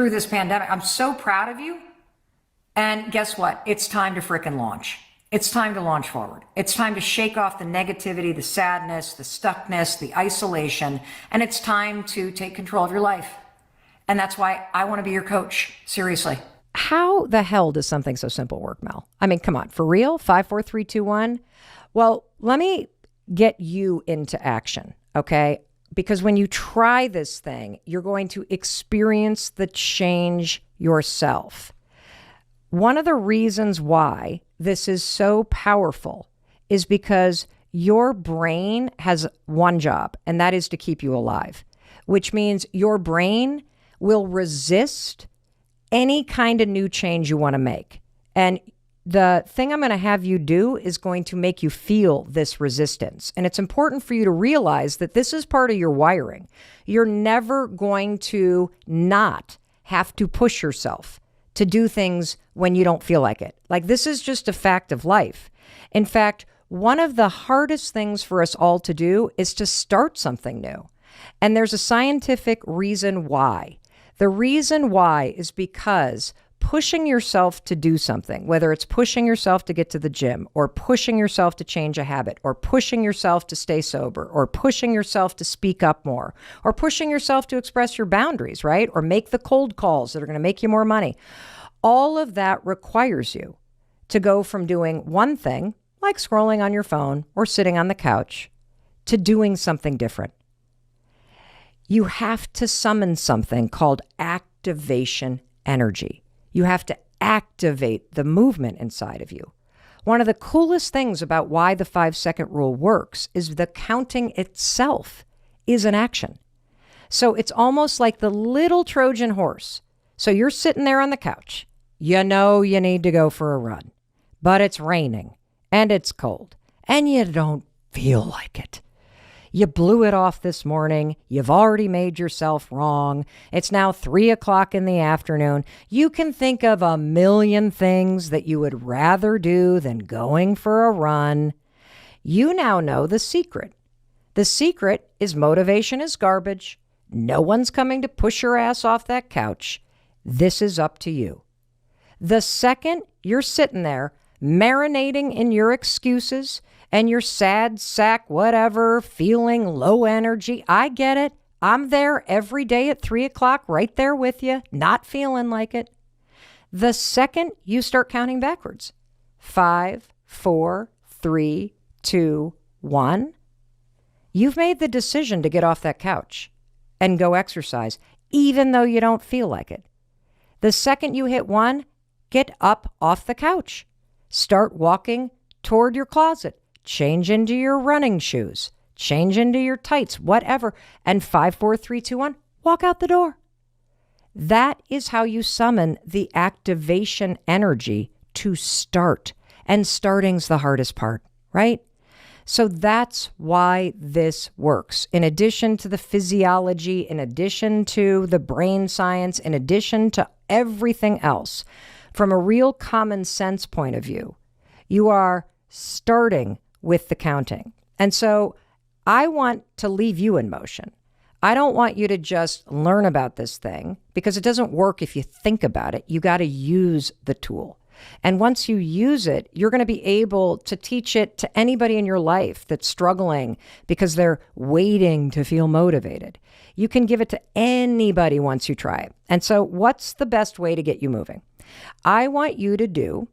this pandemic, I'm so proud of you. And guess what? It's time to frickin' launch. It's time to launch forward. It's time to shake off the negativity, the sadness, the stuckness, the isolation, and it's time to take control of your life. And that's why I want to be your coach. Seriously. How the hell does something so simple work, Mel? I mean, come on, for real? 5, 4, 3, 2, 1. Well, let me get you into action, okay? Because when you try this thing, you're going to experience the change yourself. One of the reasons why this is so powerful is because your brain has one job, and that is to keep you alive, which means your brain will resist any kind of new change you want to make. And the thing I'm going to have you do is going to make you feel this resistance. And it's important for you to realize that this is part of your wiring. You're never going to not have to push yourself to do things when you don't feel like it. Like, this is just a fact of life. In fact, one of the hardest things for us all to do is to start something new. And there's a scientific reason why. The reason why is because pushing yourself to do something, whether it's pushing yourself to get to the gym, or pushing yourself to change a habit, or pushing yourself to stay sober, or pushing yourself to speak up more, or pushing yourself to express your boundaries, right? Or make the cold calls that are going to make you more money. All of that requires you to go from doing one thing, like scrolling on your phone or sitting on the couch, to doing something different. You have to summon something called activation energy. You have to activate the movement inside of you. One of the coolest things about why the 5-second rule works is the counting itself is an action. So it's almost like the little Trojan horse. So you're sitting there on the couch. You know you need to go for a run, but it's raining and it's cold and you don't feel like it. You blew it off this morning. You've already made yourself wrong. It's now 3:00 in the afternoon. You can think of a million things that you would rather do than going for a run. You now know the secret. The secret is motivation is garbage. No one's coming to push your ass off that couch. This is up to you. The second you're sitting there marinating in your excuses and your sad sack, whatever, feeling low energy, I get it. I'm there every day at 3:00, right there with you, not feeling like it. The second you start counting backwards, 5, 4, 3, 2, 1, you've made the decision to get off that couch and go exercise, even though you don't feel like it. The second you hit 1, get up off the couch. Start walking toward your closet. Change into your running shoes. Change into your tights, whatever. And 5, 4, 3, 2, 1, walk out the door. That is how you summon the activation energy to start. And starting's the hardest part, right? So that's why this works. In addition to the physiology, in addition to the brain science, in addition to everything else, from a real common sense point of view, you are starting with the counting. And so I want to leave you in motion. I don't want you to just learn about this thing because it doesn't work if you think about it. You got to use the tool. And once you use it, you're going to be able to teach it to anybody in your life that's struggling because they're waiting to feel motivated. You can give it to anybody once you try it. And so what's the best way to get you moving? I want you to do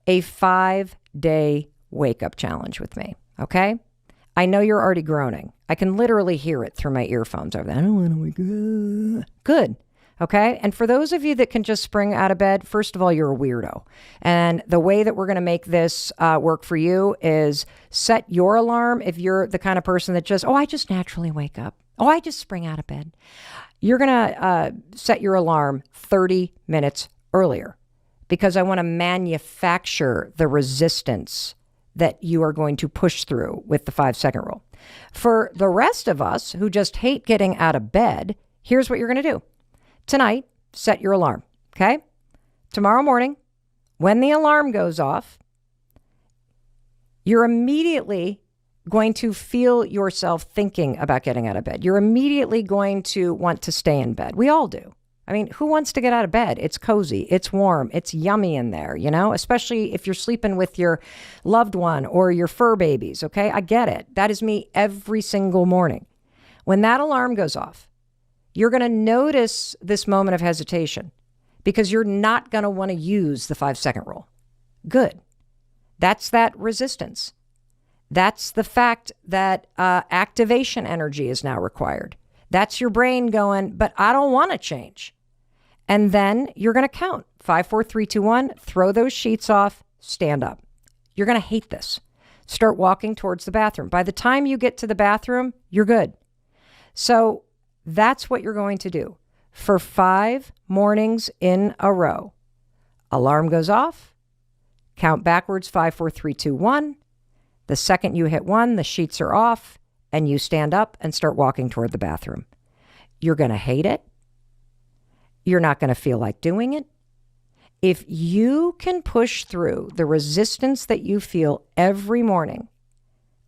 a 5-day wake-up challenge with me, okay? I know you're already groaning. I can literally hear it through my earphones over there. I don't want to wake up. Good. Okay. And for those of you that can just spring out of bed, first of all, you're a weirdo. And the way that we're going to make this work for you is set your alarm. If you're the kind of person that just, I just naturally wake up. I just spring out of bed. You're going to set your alarm 30 minutes earlier because I want to manufacture the resistance that you are going to push through with the 5-second rule. For the rest of us who just hate getting out of bed, here's what you're going to do. Tonight, set your alarm, okay? Tomorrow morning, when the alarm goes off, you're immediately going to feel yourself thinking about getting out of bed. You're immediately going to want to stay in bed. We all do. I mean, who wants to get out of bed? It's cozy, it's warm, it's yummy in there, especially if you're sleeping with your loved one or your fur babies, okay? I get it. That is me every single morning. When that alarm goes off, you're going to notice this moment of hesitation because you're not going to want to use the 5-second rule. Good. That's that resistance. That's the fact that activation energy is now required. That's your brain going, but I don't want to change. And then you're going to count 5, 4, 3, 2, 1, throw those sheets off, stand up. You're going to hate this. Start walking towards the bathroom. By the time you get to the bathroom, you're good. So that's what you're going to do for 5 mornings in a row. Alarm goes off, count backwards 5, 4, 3, 2, 1. The second you hit 1, the sheets are off and you stand up and start walking toward the bathroom. You're going to hate it. You're not going to feel like doing it. If you can push through the resistance that you feel every morning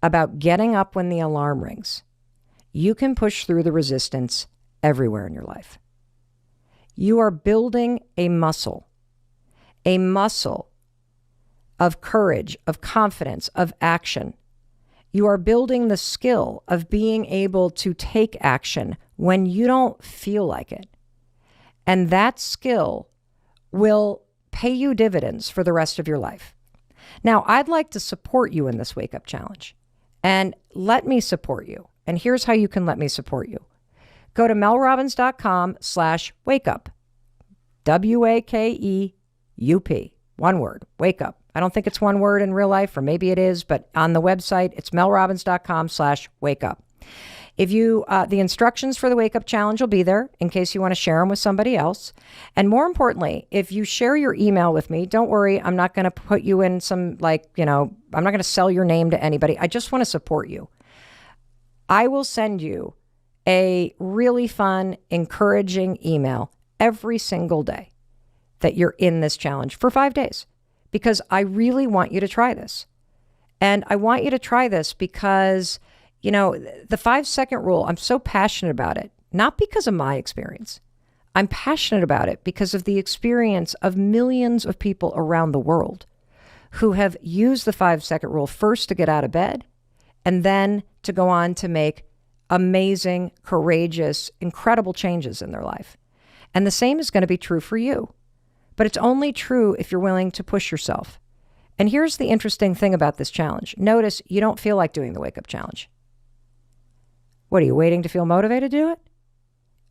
about getting up when the alarm rings, you can push through the resistance everywhere in your life. You are building a muscle of courage, of confidence, of action. You are building the skill of being able to take action when you don't feel like it. And that skill will pay you dividends for the rest of your life. Now, I'd like to support you in this Wake Up Challenge. And let me support you. And here's how you can let me support you. Go to melrobbins.com/wakeup. WAKEUP. One word. Wake up. I don't think it's one word in real life, or maybe it is, but on the website, it's melrobbins.com/wakeup. The instructions for the Wake Up Challenge will be there in case you want to share them with somebody else. And more importantly, if you share your email with me, don't worry, I'm not going to put you in some I'm not going to sell your name to anybody. I just want to support you. I will send you a really fun, encouraging email every single day that you're in this challenge for 5 days, because I really want you to try this. And I want you to try this because, the 5-second rule, I'm so passionate about it, not because of my experience. I'm passionate about it because of the experience of millions of people around the world who have used the 5-second rule first to get out of bed and then to go on to make amazing, courageous, incredible changes in their life. And the same is going to be true for you. But it's only true if you're willing to push yourself. And here's the interesting thing about this challenge. Notice you don't feel like doing the Wake Up Challenge. What, are you waiting to feel motivated to do it?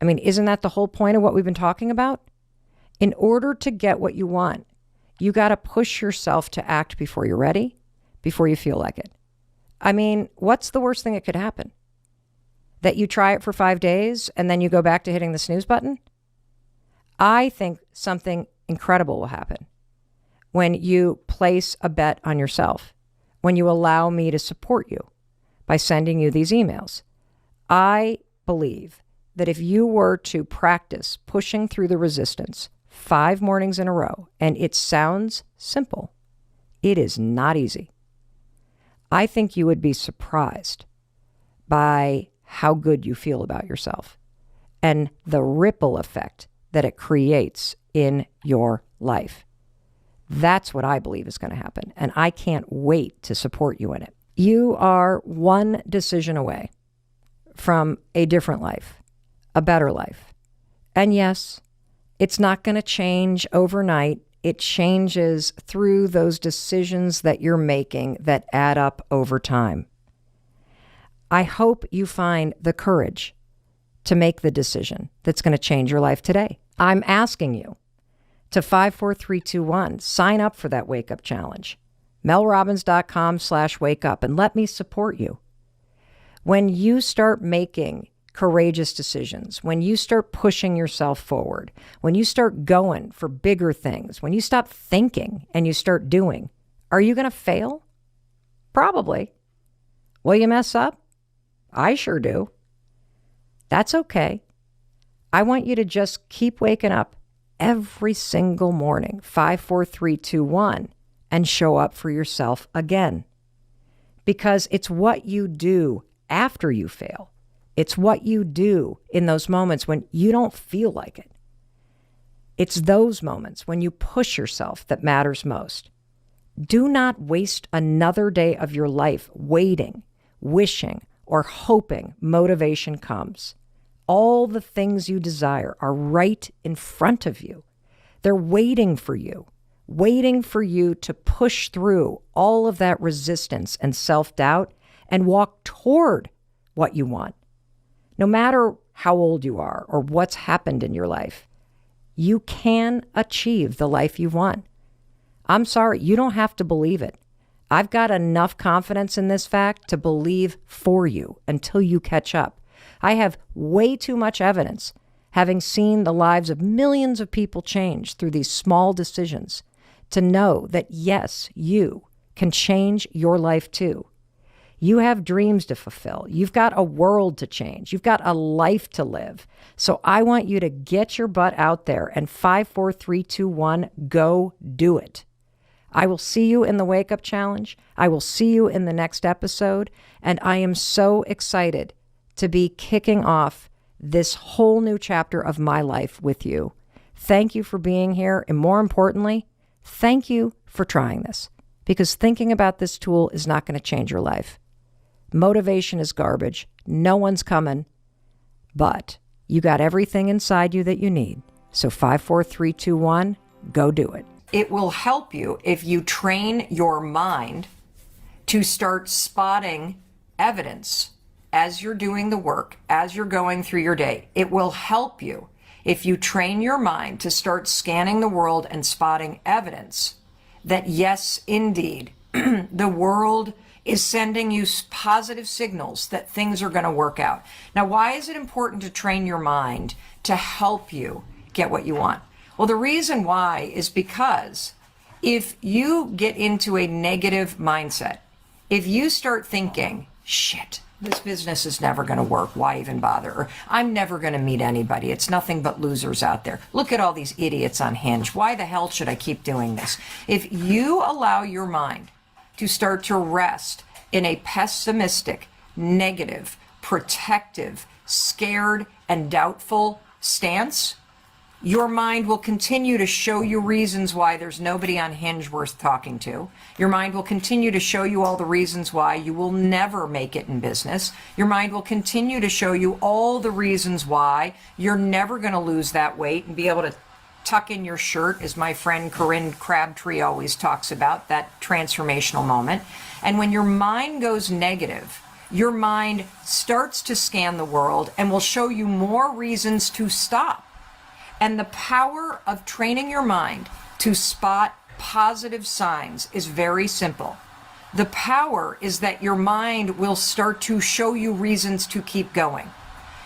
I mean, isn't that the whole point of what we've been talking about? In order to get what you want, you got to push yourself to act before you're ready, before you feel like it. I mean, what's the worst thing that could happen? That you try it for 5 days and then you go back to hitting the snooze button? I think something incredible will happen when you place a bet on yourself, when you allow me to support you by sending you these emails. I believe that if you were to practice pushing through the resistance 5 mornings in a row, and it sounds simple, it is not easy. I think you would be surprised by how good you feel about yourself and the ripple effect that it creates in your life. That's what I believe is going to happen, and I can't wait to support you in it. You are one decision away from a different life, a better life. And yes, it's not going to change overnight. It changes through those decisions that you're making that add up over time. I hope you find the courage to make the decision that's going to change your life today. I'm asking you to 54321, sign up for that Wake Up Challenge. melrobbins.com/wake up, and let me support you. When you start making courageous decisions, when you start pushing yourself forward, when you start going for bigger things, when you stop thinking and you start doing, are you going to fail? Probably. Will you mess up? I sure do. That's okay. I want you to just keep waking up every single morning, 54321, and show up for yourself again. Because it's what you do after you fail. It's what you do in those moments when you don't feel like it. It's those moments when you push yourself that matters most. Do not waste another day of your life waiting, wishing, or hoping motivation comes. All the things you desire are right in front of you. They're waiting for you to push through all of that resistance and self-doubt and walk toward what you want. No matter how old you are or what's happened in your life, you can achieve the life you want. I'm sorry, you don't have to believe it. I've got enough confidence in this fact to believe for you until you catch up. I have way too much evidence, having seen the lives of millions of people change through these small decisions, to know that yes, you can change your life too. You have dreams to fulfill. You've got a world to change. You've got a life to live. So I want you to get your butt out there and 54321, go do it. I will see you in the Wake Up Challenge. I will see you in the next episode. And I am so excited to be kicking off this whole new chapter of my life with you. Thank you for being here. And more importantly, thank you for trying this, because thinking about this tool is not going to change your life. Motivation is garbage. No one's coming, but you got everything inside you that you need. So 54321, go do it. It will help you if you train your mind to start spotting evidence as you're doing the work, as you're going through your day. It will help you if you train your mind to start scanning the world and spotting evidence that yes, indeed, the world is sending you positive signals that things are going to work out. Now, why is it important to train your mind to help you get what you want? Well, the reason why is because if you get into a negative mindset, if you start thinking, shit, this business is never going to work, why even bother? Or I'm never going to meet anybody. It's nothing but losers out there. Look at all these idiots on Hinge. Why the hell should I keep doing this? If you allow your mind to start to rest in a pessimistic, negative, protective, scared, and doubtful stance, your mind will continue to show you reasons why there's nobody on Hinge worth talking to. Your mind will continue to show you all the reasons why you will never make it in business. Your mind will continue to show you all the reasons why you're never going to lose that weight and be able to tuck in your shirt, as my friend Corinne Crabtree always talks about, that transformational moment. And when your mind goes negative, your mind starts to scan the world and will show you more reasons to stop. And the power of training your mind to spot positive signs is very simple. The power is that your mind will start to show you reasons to keep going.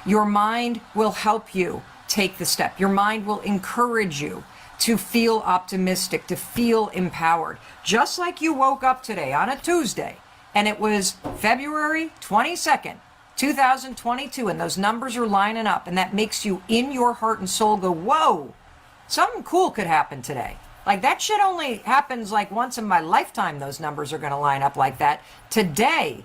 Your mind will help you take the step. Your mind will encourage you to feel optimistic, to feel empowered. Just like you woke up today on a Tuesday and it was February 22nd, 2022, and those numbers are lining up, and that makes you in your heart and soul go, whoa, something cool could happen today. Like, that shit only happens like once in my lifetime. Those numbers are going to line up like that. Today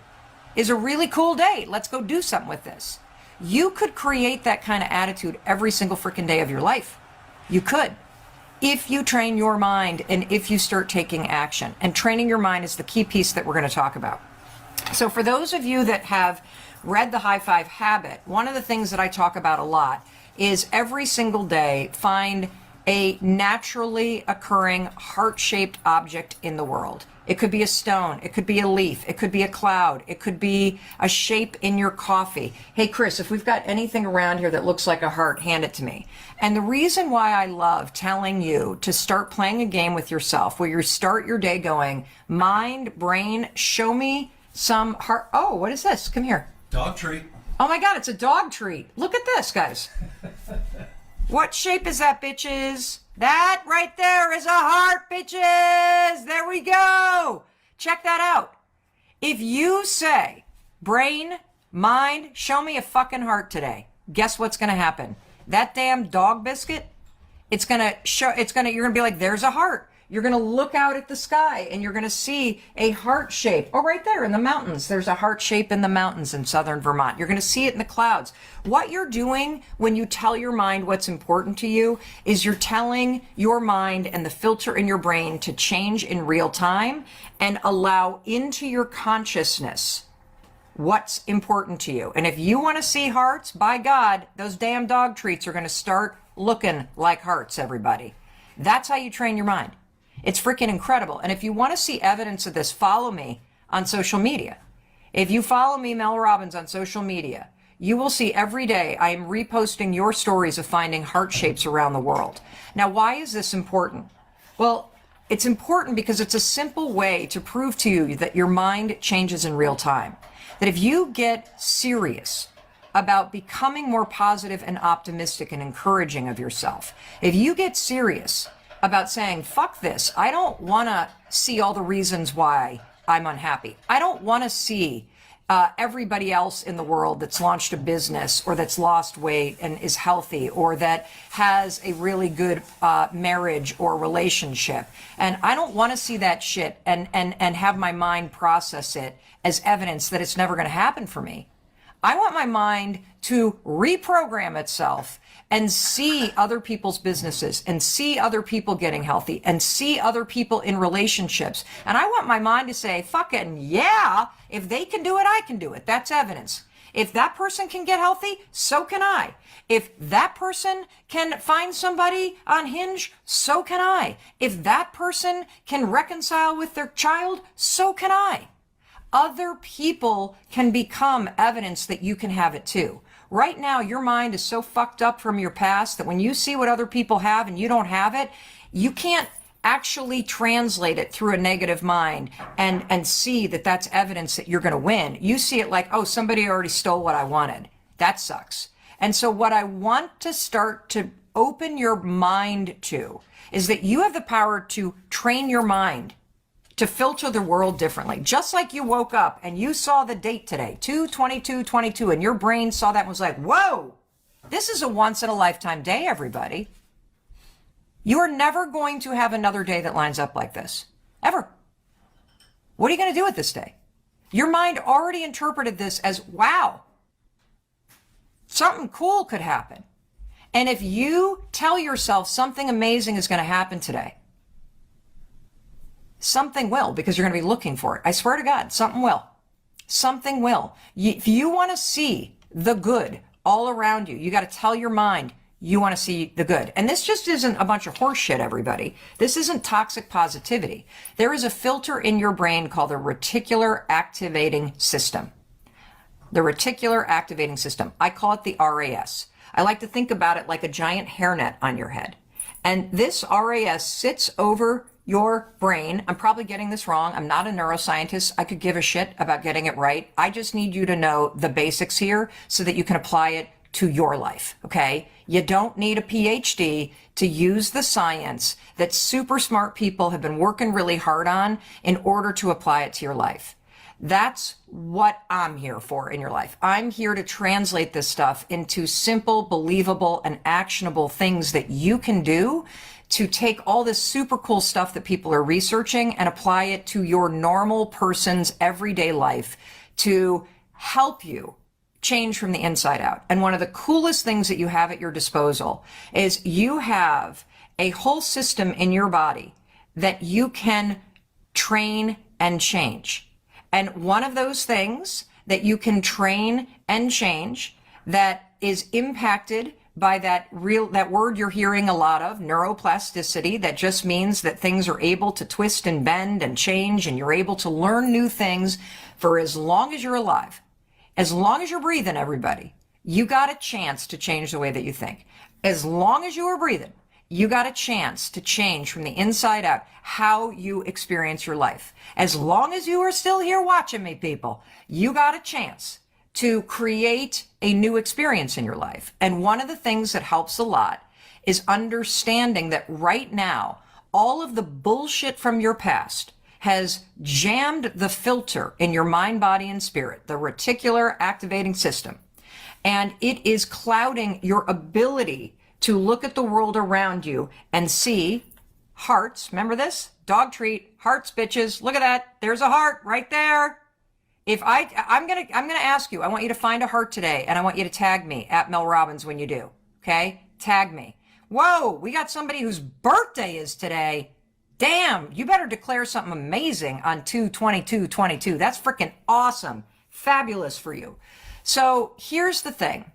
is a really cool day. Let's go do something with this. You could create that kind of attitude every single freaking day of your life. You could, if you train your mind and if you start taking action. And training your mind is the key piece that we're going to talk about. So for those of you that have read The High Five Habit, one of the things that I talk about a lot is every single day find a naturally occurring heart-shaped object in the world. It could be a stone, it could be a leaf, it could be a cloud, it could be a shape in your coffee. Hey Chris, if we've got anything around here that looks like a heart, hand it to me. And the reason why I love telling you to start playing a game with yourself where you start your day going, mind, brain, show me some heart. Oh, what is this? Come here. Dog treat. Oh my God, it's a dog treat. Look at this, guys. What shape is that, bitches? That right there is a heart, bitches. There we go. Check that out. If you say, brain, mind, show me a fucking heart today, guess what's going to happen? That damn dog biscuit, you're going to be like, there's a heart. You're going to look out at the sky and you're going to see a heart shape. Oh, right there in the mountains. There's a heart shape in the mountains in southern Vermont. You're going to see it in the clouds. What you're doing when you tell your mind what's important to you is you're telling your mind and the filter in your brain to change in real time and allow into your consciousness what's important to you. And if you want to see hearts, by God, those damn dog treats are going to start looking like hearts, everybody. That's how you train your mind. It's freaking incredible. And if you want to see evidence of this, follow me on social media. If you follow me, Mel Robbins, on social media, you will see every day I am reposting your stories of finding heart shapes around the world. Now, why is this important? Well, it's important because it's a simple way to prove to you that your mind changes in real time. That if you get serious about becoming more positive and optimistic and encouraging of yourself, if you get serious about saying, fuck this, I don't want to see all the reasons why I'm unhappy. I don't want to see everybody else in the world that's launched a business or that's lost weight and is healthy or that has a really good marriage or relationship. And I don't want to see that shit and have my mind process it as evidence that it's never going to happen for me. I want my mind to reprogram itself and see other people's businesses and see other people getting healthy and see other people in relationships. And I want my mind to say, fucking yeah, if they can do it, I can do it. That's evidence. If that person can get healthy, so can I. If that person can find somebody on Hinge, so can I. If that person can reconcile with their child, so can I. Other people can become evidence that you can have it too. Right now, your mind is so fucked up from your past that when you see what other people have and you don't have it, you can't actually translate it through a negative mind and see that that's evidence that you're going to win. You see it like, oh, somebody already stole what I wanted. That sucks. And so what I want to start to open your mind to is that you have the power to train your mind to filter the world differently. Just like you woke up and you saw the date today, 2/22/22, and your brain saw that and was like, whoa, this is a once in a lifetime day, everybody. You are never going to have another day that lines up like this, ever. What are you going to do with this day? Your mind already interpreted this as, wow, something cool could happen. And if you tell yourself something amazing is going to happen today, something will, because you're going to be looking for it. I swear to God, something will. Something will. If you want to see the good all around you, you got to tell your mind you want to see the good. And this just isn't a bunch of horse shit, everybody. This isn't toxic positivity. There is a filter in your brain called the reticular activating system. The reticular activating system. I call it the RAS. I like to think about it like a giant hairnet on your head. And this RAS sits over your brain. I'm probably getting this wrong. I'm not a neuroscientist. I could give a shit about getting it right. I just need you to know the basics here so that you can apply it to your life, okay? You don't need a PhD to use the science that super smart people have been working really hard on in order to apply it to your life. That's what I'm here for in your life. I'm here to translate this stuff into simple, believable, and actionable things that you can do to take all this super cool stuff that people are researching and apply it to your normal person's everyday life to help you change from the inside out. And one of the coolest things that you have at your disposal is you have a whole system in your body that you can train and change. And one of those things that you can train and change that is impacted by that word you're hearing a lot of, neuroplasticity, that just means that things are able to twist and bend and change, and you're able to learn new things for as long as you're alive. As long as you're breathing, everybody, you got a chance to change the way that you think. As long as you are breathing, you got a chance to change from the inside out how you experience your life. As long as you are still here watching me, people, you got a chance to create a new experience in your life. And one of the things that helps a lot is understanding that right now, all of the bullshit from your past has jammed the filter in your mind, body, and spirit, the reticular activating system. And it is clouding your ability to look at the world around you and see hearts. Remember this? Dog treat, hearts, bitches. Look at that. There's a heart right there. If I'm gonna ask you, I want you to find a heart today, and I want you to tag me at Mel Robbins when you do. Okay? Tag me. Whoa, we got somebody whose birthday is today. Damn, you better declare something amazing on 2/22/22. That's freaking awesome. Fabulous for you. So here's the thing.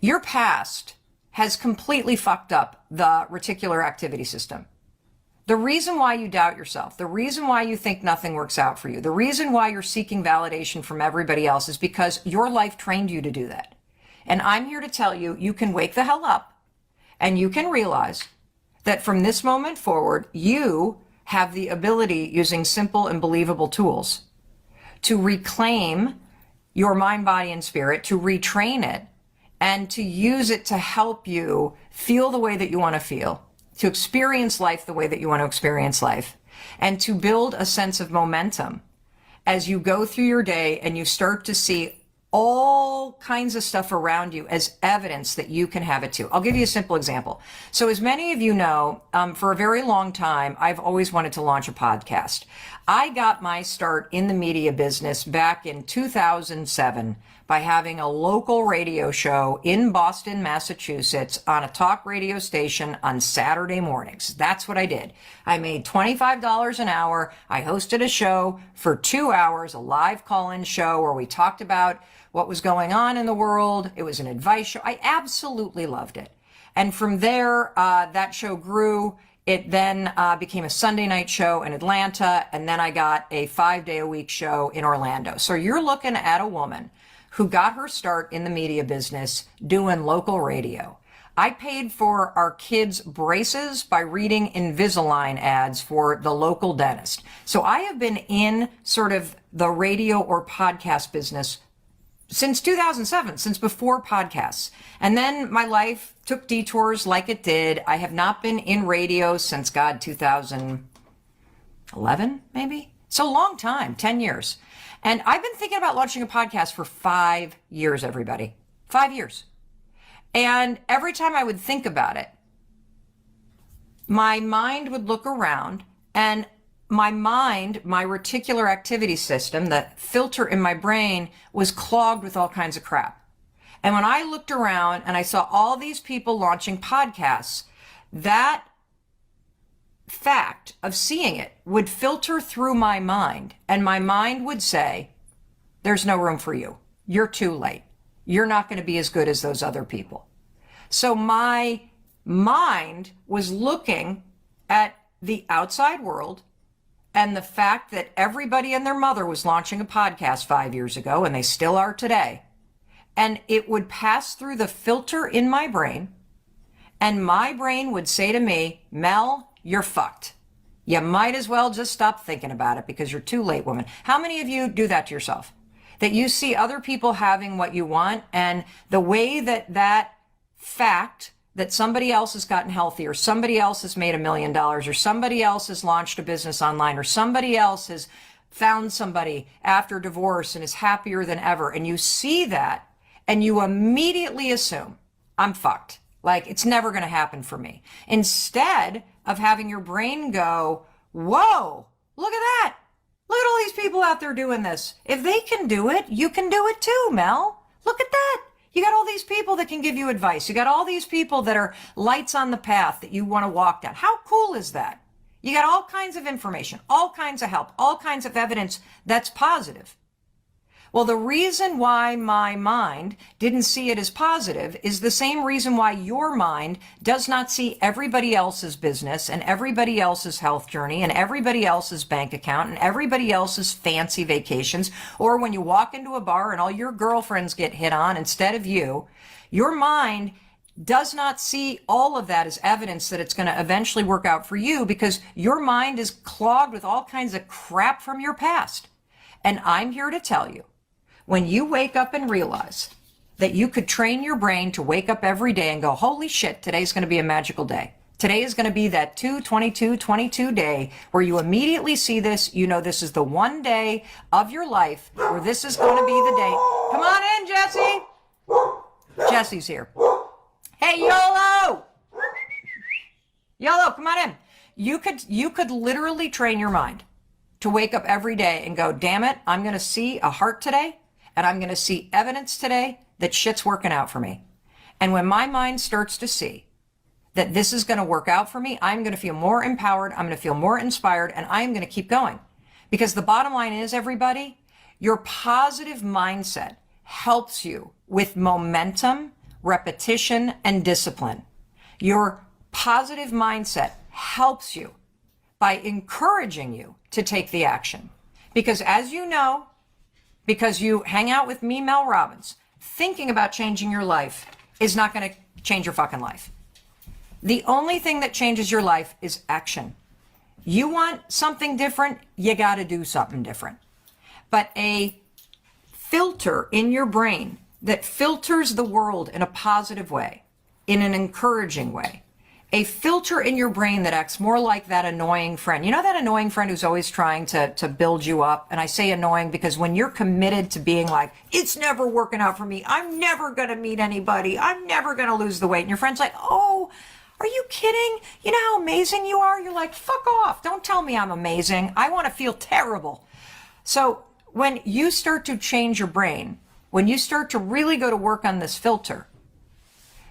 Your past has completely fucked up the reticular activity system. The reason why you doubt yourself, the reason why you think nothing works out for you, the reason why you're seeking validation from everybody else is because your life trained you to do that. And I'm here to tell you, you can wake the hell up and you can realize that from this moment forward, you have the ability, using simple and believable tools, to reclaim your mind, body, and spirit, to retrain it, and to use it to help you feel the way that you want to feel, to experience life the way that you want to experience life, and to build a sense of momentum as you go through your day and you start to see all kinds of stuff around you as evidence that you can have it too. I'll give you a simple example. So as many of you know, for a very long time, I've always wanted to launch a podcast. I got my start in the media business back in 2007 by having a local radio show in Boston, Massachusetts on a talk radio station on Saturday mornings. That's what I did. I made $25 an hour. I hosted a show for 2 hours, a live call-in show where we talked about what was going on in the world. It was an advice show. I absolutely loved it. And from there, that show grew. It then became a Sunday night show in Atlanta, and then I got a 5-day-a-week show in Orlando. So you're looking at a woman who got her start in the media business doing local radio. I paid for our kids' braces by reading Invisalign ads for the local dentist. So I have been in sort of the radio or podcast business since 2007, since before podcasts. And then my life took detours like it did. I have not been in radio since, 2011, maybe? So a long time, 10 years. And I've been thinking about launching a podcast for 5 years, everybody. 5 years. And every time I would think about it, my mind would look around, and my mind, my reticular activity system, the filter in my brain, was clogged with all kinds of crap. And when I looked around and I saw all these people launching podcasts, that fact of seeing it would filter through my mind, and my mind would say, there's no room for you. You're too late. You're not going to be as good as those other people. So my mind was looking at the outside world and the fact that everybody and their mother was launching a podcast 5 years ago, and they still are today. And it would pass through the filter in my brain, and my brain would say to me, Mel, you're fucked. You might as well just stop thinking about it because you're too late, woman. How many of you do that to yourself? That you see other people having what you want, and the way that fact that somebody else has gotten healthy, or somebody else has made $1 million, or somebody else has launched a business online, or somebody else has found somebody after divorce and is happier than ever, and you see that and you immediately assume, I'm fucked. Like, it's never going to happen for me. Instead of having your brain go, whoa, look at that. Look at all these people out there doing this. If they can do it, you can do it too, Mel. Look at that. You got all these people that can give you advice. You got all these people that are lights on the path that you want to walk down. How cool is that? You got all kinds of information, all kinds of help, all kinds of evidence that's positive. Well, the reason why my mind didn't see it as positive is the same reason why your mind does not see everybody else's business and everybody else's health journey and everybody else's bank account and everybody else's fancy vacations, or when you walk into a bar and all your girlfriends get hit on instead of you. Your mind does not see all of that as evidence that it's going to eventually work out for you, because your mind is clogged with all kinds of crap from your past. And I'm here to tell you, when you wake up and realize that you could train your brain to wake up every day and go, holy shit, today's going to be a magical day. Today is going to be that 2/22/22 day where you immediately see this. You know, this is the one day of your life where this is going to be the day. Come on in, Jesse. Jesse's here. Hey, YOLO. YOLO, come on in. You could literally train your mind to wake up every day and go, damn it, I'm going to see a heart today. And I'm going to see evidence today that shit's working out for me. And when my mind starts to see that this is going to work out for me, I'm going to feel more empowered, I'm going to feel more inspired, and I'm going to keep going. Because the bottom line is, everybody, your positive mindset helps you with momentum, repetition, and discipline. Your positive mindset helps you by encouraging you to take the action. Because as you know, because you hang out with me, Mel Robbins, thinking about changing your life is not going to change your fucking life. The only thing that changes your life is action. You want something different, you got to do something different. But a filter in your brain that filters the world in a positive way, in an encouraging way, a filter in your brain that acts more like that annoying friend. You know that annoying friend who's always trying to build you up? And I say annoying because when you're committed to being like, it's never working out for me, I'm never going to meet anybody, I'm never going to lose the weight. And your friend's like, oh, are you kidding? You know how amazing you are? You're like, fuck off. Don't tell me I'm amazing. I want to feel terrible. So when you start to change your brain, when you start to really go to work on this filter,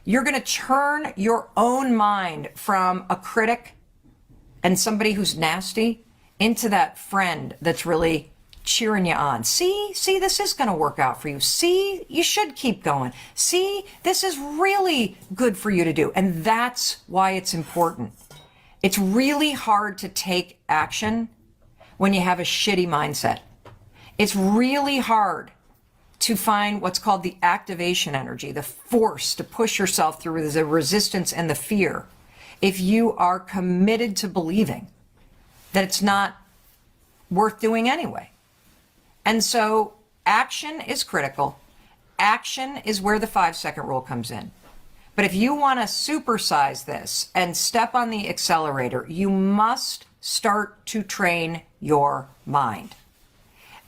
you're going to turn your own mind from a critic and somebody who's nasty into that friend that's really cheering you on. See, this is going to work out for you. See, you should keep going. See, this is really good for you to do. And that's why it's important. It's really hard to take action when you have a shitty mindset. It's really hard to find what's called the activation energy, the force to push yourself through the resistance and the fear, if you are committed to believing that it's not worth doing anyway. And so action is critical. Action is where the 5-second rule comes in. But if you want to supersize this and step on the accelerator, you must start to train your mind.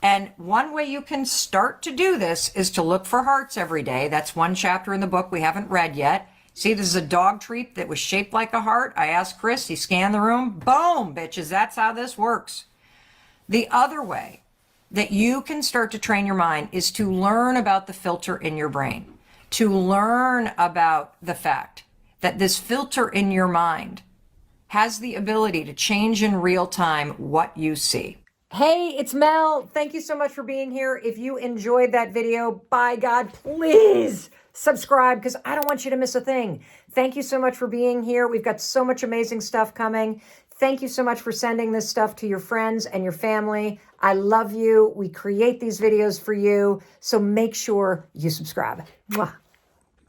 And one way you can start to do this is to look for hearts every day. That's one chapter in the book we haven't read yet. See, this is a dog treat that was shaped like a heart. I asked Chris, he scanned the room. Boom, bitches, that's how this works. The other way that you can start to train your mind is to learn about the filter in your brain, to learn about the fact that this filter in your mind has the ability to change in real time what you see. Hey, it's Mel. Thank you so much for being here. If you enjoyed that video, by God, please subscribe because I don't want you to miss a thing. Thank you so much for being here. We've got so much amazing stuff coming. Thank you so much for sending this stuff to your friends and your family. I love you. We create these videos for you. So make sure you subscribe. Mwah.